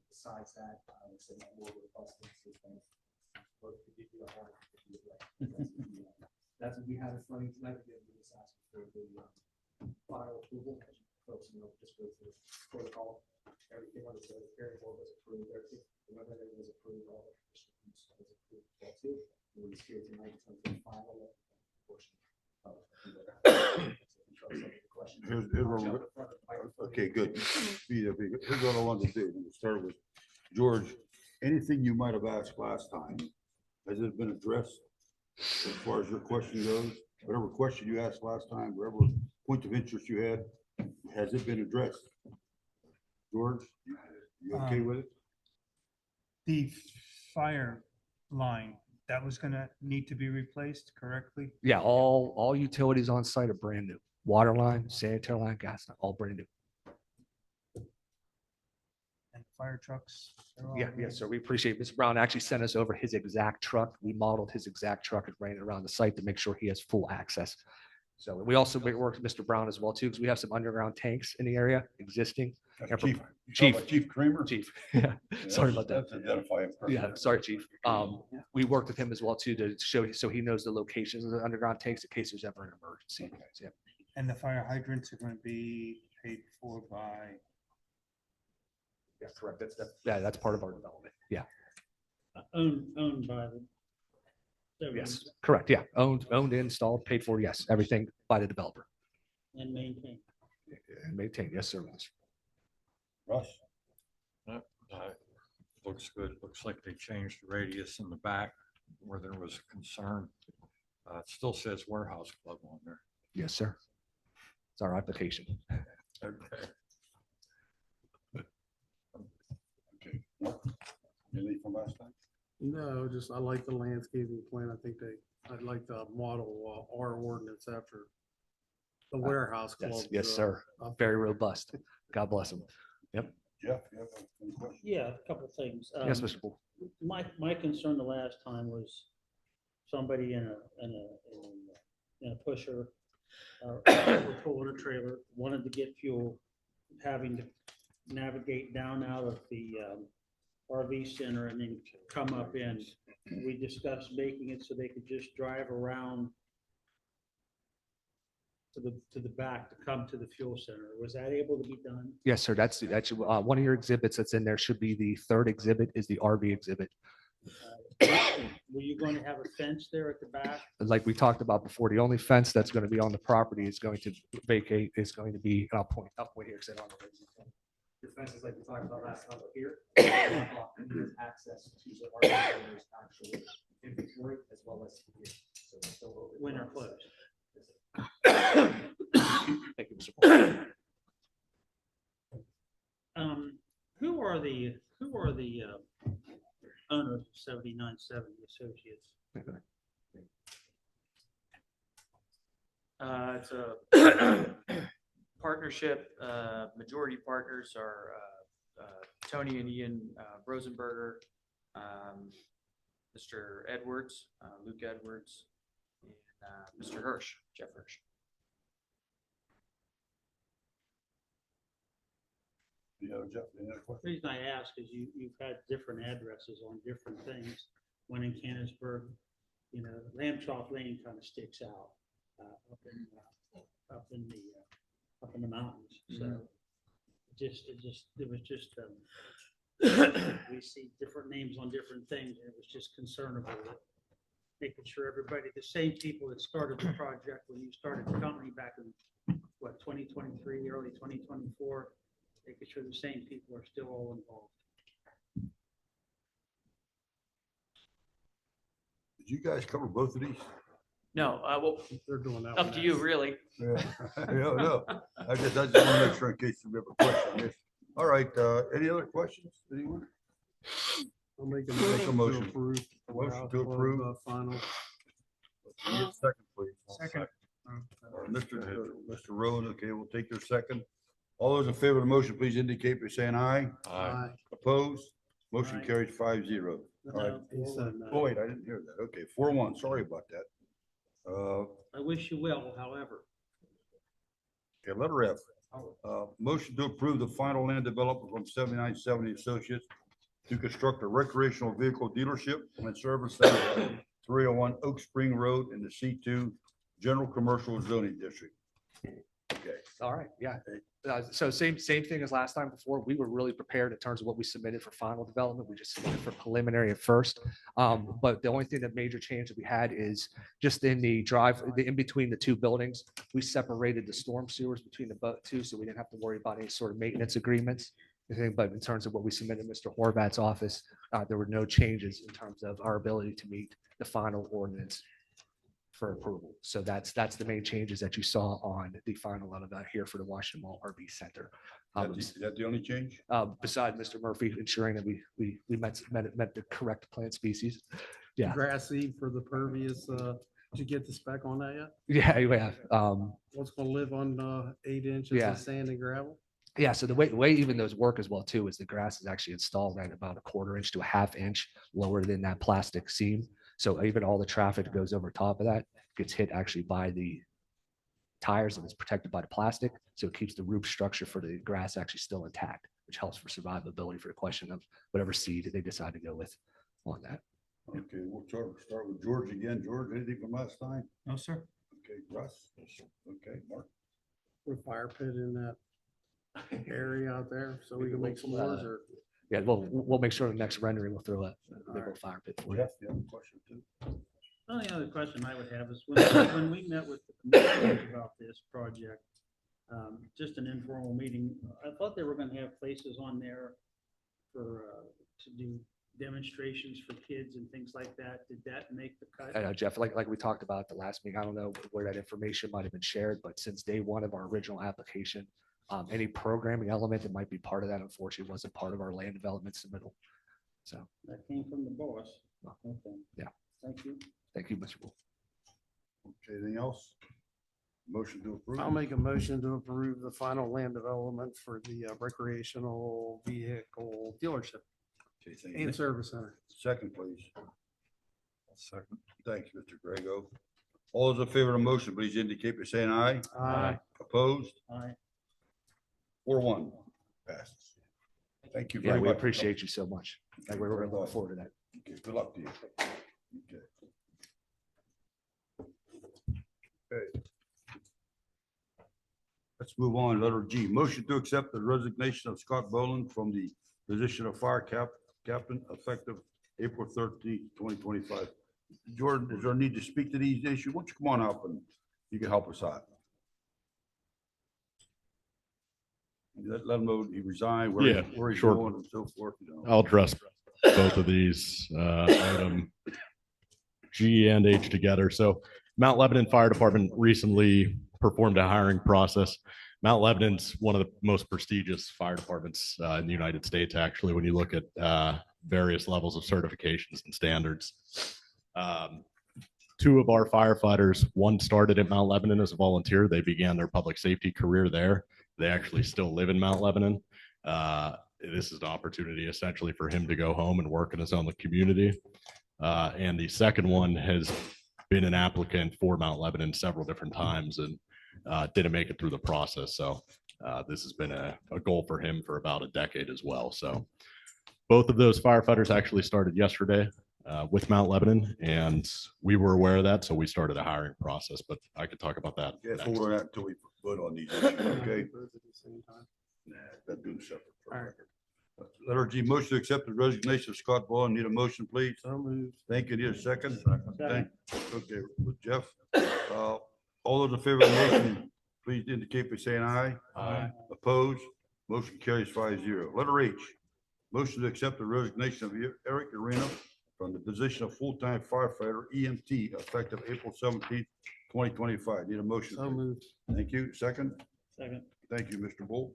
Besides that, I would say more robust system. That's what we have in front of you tonight. Again, we just asked for the final approval. As you folks know, just go through protocol. Everything on the hearing board was approved. Everything, whenever it was approved, all the conditions was approved. Well, too. We're just here tonight in terms of the final portion. Okay, good. Here's what I wanted to do. We'll start with George. Anything you might have asked last time, has it been addressed as far as your question goes? Whatever question you asked last time, whatever point of interest you had, has it been addressed? George, you okay with it? The fire line, that was gonna need to be replaced correctly? Yeah, all utilities on site are brand new. Water line, sanitary line, gas line, all brand new. And fire trucks? are all Yeah, ready? yes, sir. We appreciate Mr. Brown actually sent us over his exact truck. We modeled his exact truck and ran it around the site to make sure he has full access. So we also worked with Mr. Brown as well too, because we have some underground tanks in the area existing. Chief Kramer? Chief. Yeah, sorry about that. That's identify him. Yeah, sorry, Chief. We worked with him as well too to show, so he knows the locations of the underground tanks in case there's ever an emergency. So, yeah. And the fire hydrants are gonna be paid for by? Yeah, correct. That's part of our development. Yeah. Owned by the. Yes, correct. Yeah, owned, installed, paid for. Yes, everything by the developer. And maintained. And maintained. Yes, sir. Russ? Looks good. Looks like they changed the radius in the back where there was concern. It still says warehouse club on there. Yes, sir. It's our application. Okay. Anything from last time? No, just I like the landscaping plan. I think I'd like to model our ordinance after The warehouse Yes, club. yes, sir. Very robust. God bless them. Yep. Jeff, you have any questions? Yeah, a couple of things. Yes, Mr. Poole. My concern the last time was somebody in a pusher, pulling a trailer, wanted to get fuel, having to navigate down out of the RV center and then come up in. We discussed making it so they could just drive around to the back to come to the fuel center. Was that able to be done? Yes, sir. That's one of your exhibits that's in there should be the third exhibit is the RV exhibit. Were you going to have a fence there at the back? Like we talked about before, the only fence that's going to be on the property is going to vacate is going to be, and I'll point here. 'Cause I don't know. The fences like we talked about last time here. Access to the RV actual inventory as well as here. So it's still open. When they're closed. Thank you, Mr. Poole. Who are the owners of 7970 Associates? It's a partnership. Majority partners are Tony and Ian Rosenberger, Mr. Edwards, Luke Edwards, and Mr. Hirsch, Jeff Hirsch. Jeff, any other The questions? reason I ask is you've had different addresses on different things. One in Canonsburg, Lamb Chop Lane kind of sticks out up in the mountains. So it was just we see different names on different things, and it was just concernable that making sure everybody, the same people that started the project when you started the company back in 2023, early 2024, making sure the same people are still all involved. Did you guys cover both of these? No, well, They're doing that. up to you, really. Yeah, no. I just want to make sure in case you have a question. All right, any other questions? Anyone? I'll make a Make a motion. to approve. the Motion warehouse to club, approve. Final. Need a second, please. Second. Mr. Rowan, okay, we'll take your second. All those in favor of the motion, please indicate by saying aye. Aye. Opposed? Motion Aye. carries 5-0. All right. He said no. Oh, wait, I didn't hear that. Okay, 4-1. Sorry about that. I wish you well, however. Okay, letter F. Motion to approve the final land development from 7970 Associates to construct a recreational vehicle dealership and service center at 301 Oak Spring Road in the C2 General Commercial Zoning District. Okay. All right, yeah. So same thing as last time before. We were really prepared in terms of what we submitted for final development. We just submitted for preliminary at first. But the only thing that major change that we had is just in the in between the two buildings, we separated the storm sewers between the two, so we didn't have to worry about any sort of maintenance agreements. But in terms of what we submitted in Mr. Horvat's office, there were no changes in terms of our ability to meet the final ordinance for approval. So that's the main changes that you saw on the final letter here for the Washington Mall RV Center. Is that the only change? Besides Mr. Murphy ensuring that we met the correct plant species. Yeah. Grass seed for the pervious, did you get the spec on that yet? Yeah, yeah. What's gonna live on 8 inches Yeah. of sand and gravel? Yeah, so the way even those work as well too is the grass is actually installed at about 1/4 inch to 1/2 inch lower than that plastic seam. So even all the traffic that goes over top of that gets hit actually by the tires and it's protected by the plastic. So it keeps the roof structure for the grass actually still intact, which helps for survivability for the question of whatever seed they decide to go with on that. Okay, we'll start with George again. George, anything from last time? No, sir. Okay, Russ? Okay, Mark? Put a fire pit in that area out there so we can make s'mores or. Yeah, we'll make sure the next rendering will throw a big old fire pit for you. Jeff, you have a question too? The only other question I would have is when we met with the commissioners about this project, just an informal meeting, I thought they were gonna have places on there for, to do demonstrations for kids and things like that. Did that make the cut? I know, Jeff, like we talked about at the last meeting, I don't know where that information might have been shared, but since day one of our original application, any programming element that might be part of that, unfortunately, wasn't part of our land development submittal. So, That came from the boss. Okay. Yeah. Thank you. thank you, Mr. Poole. Okay, anything else? Motion motion to approve? I'll make a motion to approve the final land development for the recreational vehicle dealership Okay, thank you. and service center. Second, please. Second. Thank you, Mr. Grego. All those in favor of the motion, please indicate by saying aye. Aye. Opposed? Aye. 4-1 passes. Thank you Yeah, very we much. appreciate you so much. And we're Very looking much. forward to that. Okay, good luck to you. Okay. Okay. Let's move on. Letter G, motion to accept the resignation of Scott Boland from the position of fire captain effective April 13th, 2025. Jordan, is there a need to speak to these issues? Why don't you come on up and you can help us out? Let him know he resigned, Yeah, where he's sure. going and so forth. You know. I'll address both of these item G and H together. So Mount Lebanon Fire Department recently performed a hiring process. Mount Lebanon's one of the most prestigious fire departments in the United States, actually, when you look at various levels of certifications and standards. Two of our firefighters, one started at Mount Lebanon as a volunteer. They began their public safety career there. They actually still live in Mount Lebanon. This is an opportunity essentially for him to go home and work in his own community. And the second one has been an applicant for Mount Lebanon several different times and didn't make it through the process. So this has been a goal for him for about a decade as well. So both of those firefighters actually started yesterday with Mount Lebanon, and we were aware of that, so we started a hiring process, but I could talk about that. Yes, next. hold on that until we vote on these issues, okay? Nah, that do separate. for the record. Letter G, motion to accept the resignation of Scott Ball. Need a motion, please? So moved. Thank you. Need a second? Second. Okay, with Jeff. All those in favor of the motion, please indicate by saying aye. Aye. Opposed? Motion carries 5-0. Letter H, motion to accept the resignation of Eric Arena from the position of full-time firefighter EMT effective April 17th, 2025. Need a motion? So please? moved. Thank you. Second? Second. Thank you, Mr. Bull.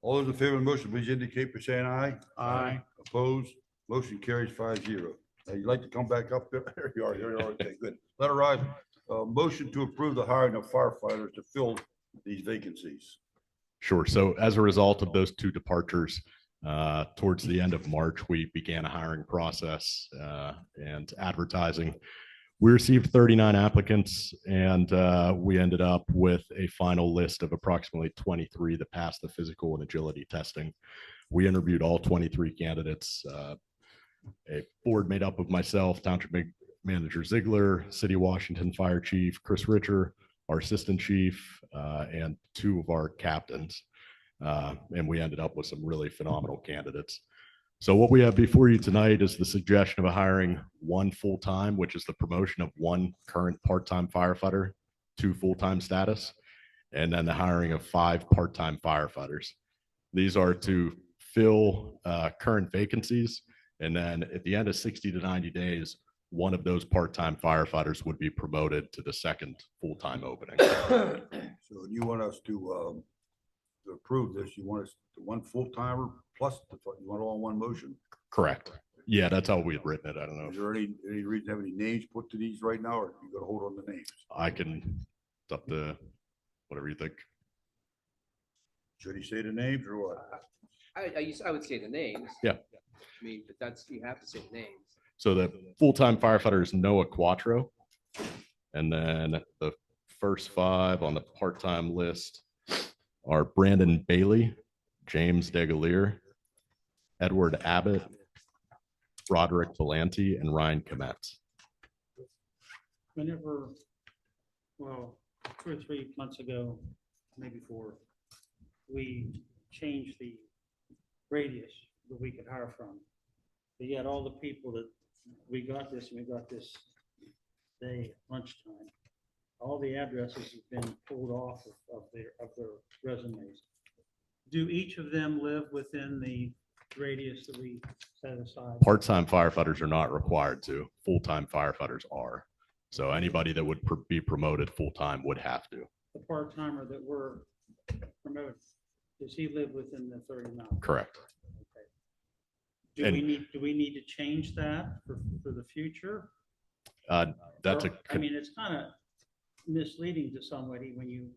All those in favor of the motion, please indicate by saying aye. Aye. Opposed? Motion carries 5-0. You'd like to come back up there? There you are. There you are. Okay, good. Letter I, motion to approve the hiring of firefighters to fill these vacancies. Sure. So as a result of those two departures, towards the end of March, we began a hiring process and advertising. We received 39 applicants, and we ended up with a final list of approximately 23 that passed the physical and agility testing. We interviewed all 23 candidates, a board made up of myself, Township Manager Ziegler, City of Washington Fire Chief Chris Richer, our Assistant Chief, and two of our captains. And we ended up with some really phenomenal candidates. So what we have before you tonight is the suggestion of hiring one full-time, which is the promotion of one current part-time firefighter to full-time status, and then the hiring of 5 part-time firefighters. These are to fill current vacancies, and then at the end of 60 to 90 days, one of those part-time firefighters would be promoted to the second full-time opening. So you want us to approve this, you want us to one full-timer plus, you want it all in one motion? Correct. Yeah, that's how we had written it. I don't know. Is there any reason to have any names put to these right now, or you gotta hold on the names? I can, it's up to whatever you think. Should he say the names or what? I would say the names. Yeah. I mean, but that's, you have to say the names. So the full-time firefighter is Noah Quattro. And then the first 5 on the part-time list are Brandon Bailey, James Degalier, Edward Abbott, Roderick Belanti, and Ryan Kometz. Whenever, well, 2 or 3 months ago, maybe 4, we changed the radius that we could hire from. But yet all the people that we got this day lunchtime, all the addresses have been pulled off of their resumes. Do each of them live within the radius that we set aside? Part-time firefighters are not required to. Full-time firefighters are. So anybody that would be promoted full-time would have to. The part-timer that we're promoting, does he live within the 30 miles? Correct. Do And- we need to change that for the future? That's Or, I mean, it's kind of misleading to somebody when you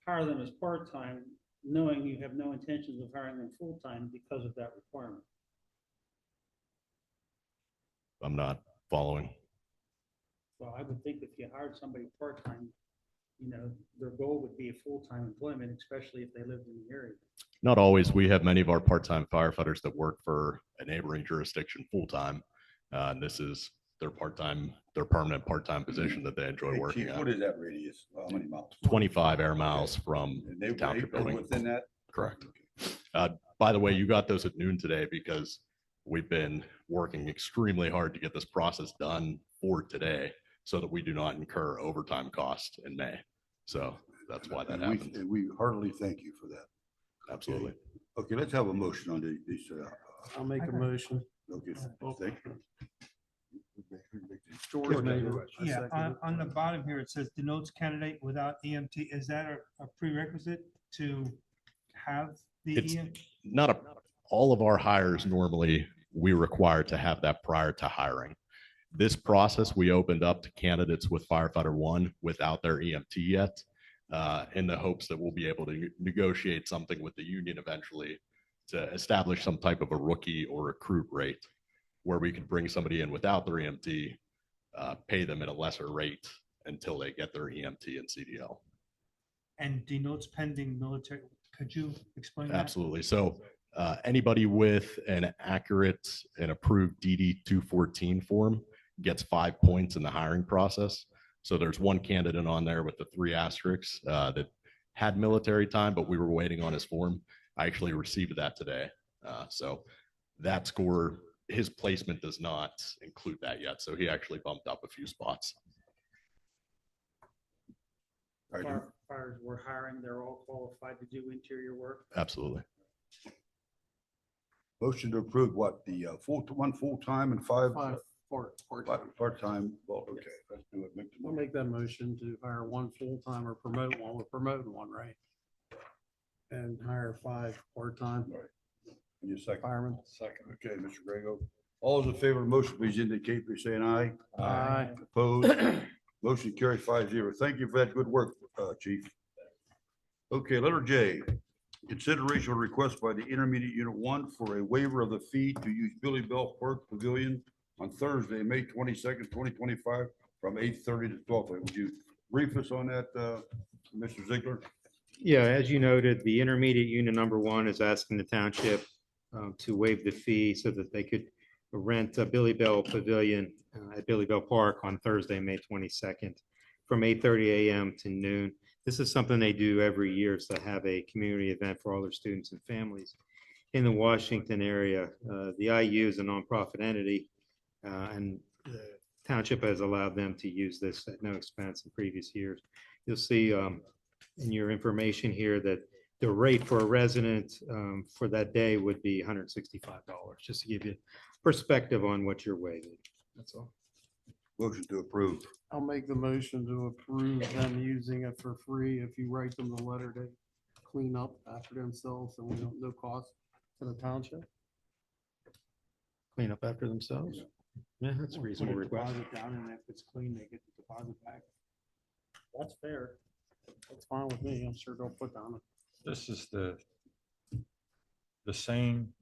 hire them as part-time, knowing you have no intentions of hiring them full-time because of that requirement? I'm not following. Well, I would think if you hired somebody part-time, their goal would be a full-time employment, especially if they lived in the area. Not always. We have many of our part-time firefighters that work for a neighboring jurisdiction full-time. And this is their permanent part-time position that they enjoy Hey, working Chief, what at. is that radius? How many miles? 25 air miles from And the they township are building. within that? Correct. By the way, you got those at noon today because we've been working extremely hard to get this process done for today so that we do not incur overtime costs in May. So that's why that And happened. we heartily thank you for that. Absolutely. Okay, let's have a motion on these. I'll make a motion. Okay, thank you. George made it. I Yeah, second it. on the bottom here, it says denotes candidate without EMT. Is that a prerequisite to have the It's EMT? not all of our hires normally, we require to have that prior to hiring. This process, we opened up to candidates with firefighter one without their EMT yet, in the hopes that we'll be able to negotiate something with the union eventually to establish some type of a rookie or recruit rate where we could bring somebody in without their EMT, pay them at a lesser rate until they get their EMT and CDL. And denotes pending military. Could you explain that? Absolutely. So anybody with an accurate and approved DD 214 form gets 5 points in the hiring process. So there's one candidate on there with the 3 asterisks that had military time, but we were waiting on his form. I actually received that today. So that score, his placement does not include that yet. So he actually bumped up a few spots. Firefighters we're hiring, they're all qualified to do interior work. Absolutely. Motion to approve what, the one full-time and five part-time? Well, okay, let's do it. Make the I'll make that motion to hire one full-time or promote one. We're promoting one, right? And hire 5 part-time Your second. firemen. Second. Okay, Mr. Grego. All those in favor of the motion, please indicate by saying aye. Aye. Opposed? Motion carries 5-0. Thank you for that good work, Chief. Okay, letter J. Consideration of request by the Intermediate Unit 1 for a waiver of the fee to use Billy Bell Park Pavilion on Thursday, May 22nd, 2025, from 8:30 to 12:30. Would you brief us on that, Mr. Ziegler? Yeah, as you noted, the intermediate unit number 1 is asking the township to waive the fee so that they could rent a Billy Bell Pavilion at Billy Bell Park on Thursday, May 22nd, from 8:30 a.m. to noon. This is something they do every year, is to have a community event for all their students and families in the Washington area. The IU is a nonprofit entity, and the township has allowed them to use this at no expense in previous years. You'll see in your information here that the rate for a resident for that day would be $165, just to give you perspective on what you're waiving. That's all. Motion to approve. I'll make the motion to approve them using it for free if you write them the letter to clean up after themselves and we don't, no cost to the township. Clean up after themselves? Yeah, that's a reasonable Put a request. deposit down, and if it's clean, they get the deposit back. That's fair. That's fine with me. I'm sure they'll put down. This is the same.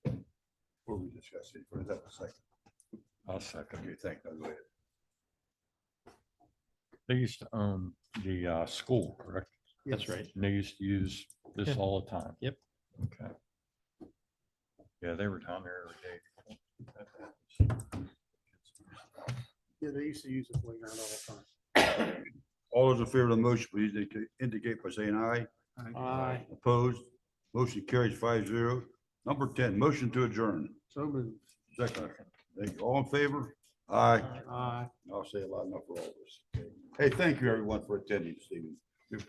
Before we discuss it, or is that the second? I'll second. Okay, thank you. Go ahead. They used to own the school, correct? That's right. And they used to use this Yeah. all the time. Yep. Okay. Yeah, they were down there every day. Yeah, they used to use the playground all the time. All those in favor of the motion, please indicate by saying aye. Aye. Opposed? Motion carries 5-0. Number 10, motion to adjourn. So moved. Second. Thank you. All in favor? Aye. Aye. I'll say a lot enough for all of us. Hey, thank you everyone for attending this evening. We appreciate it.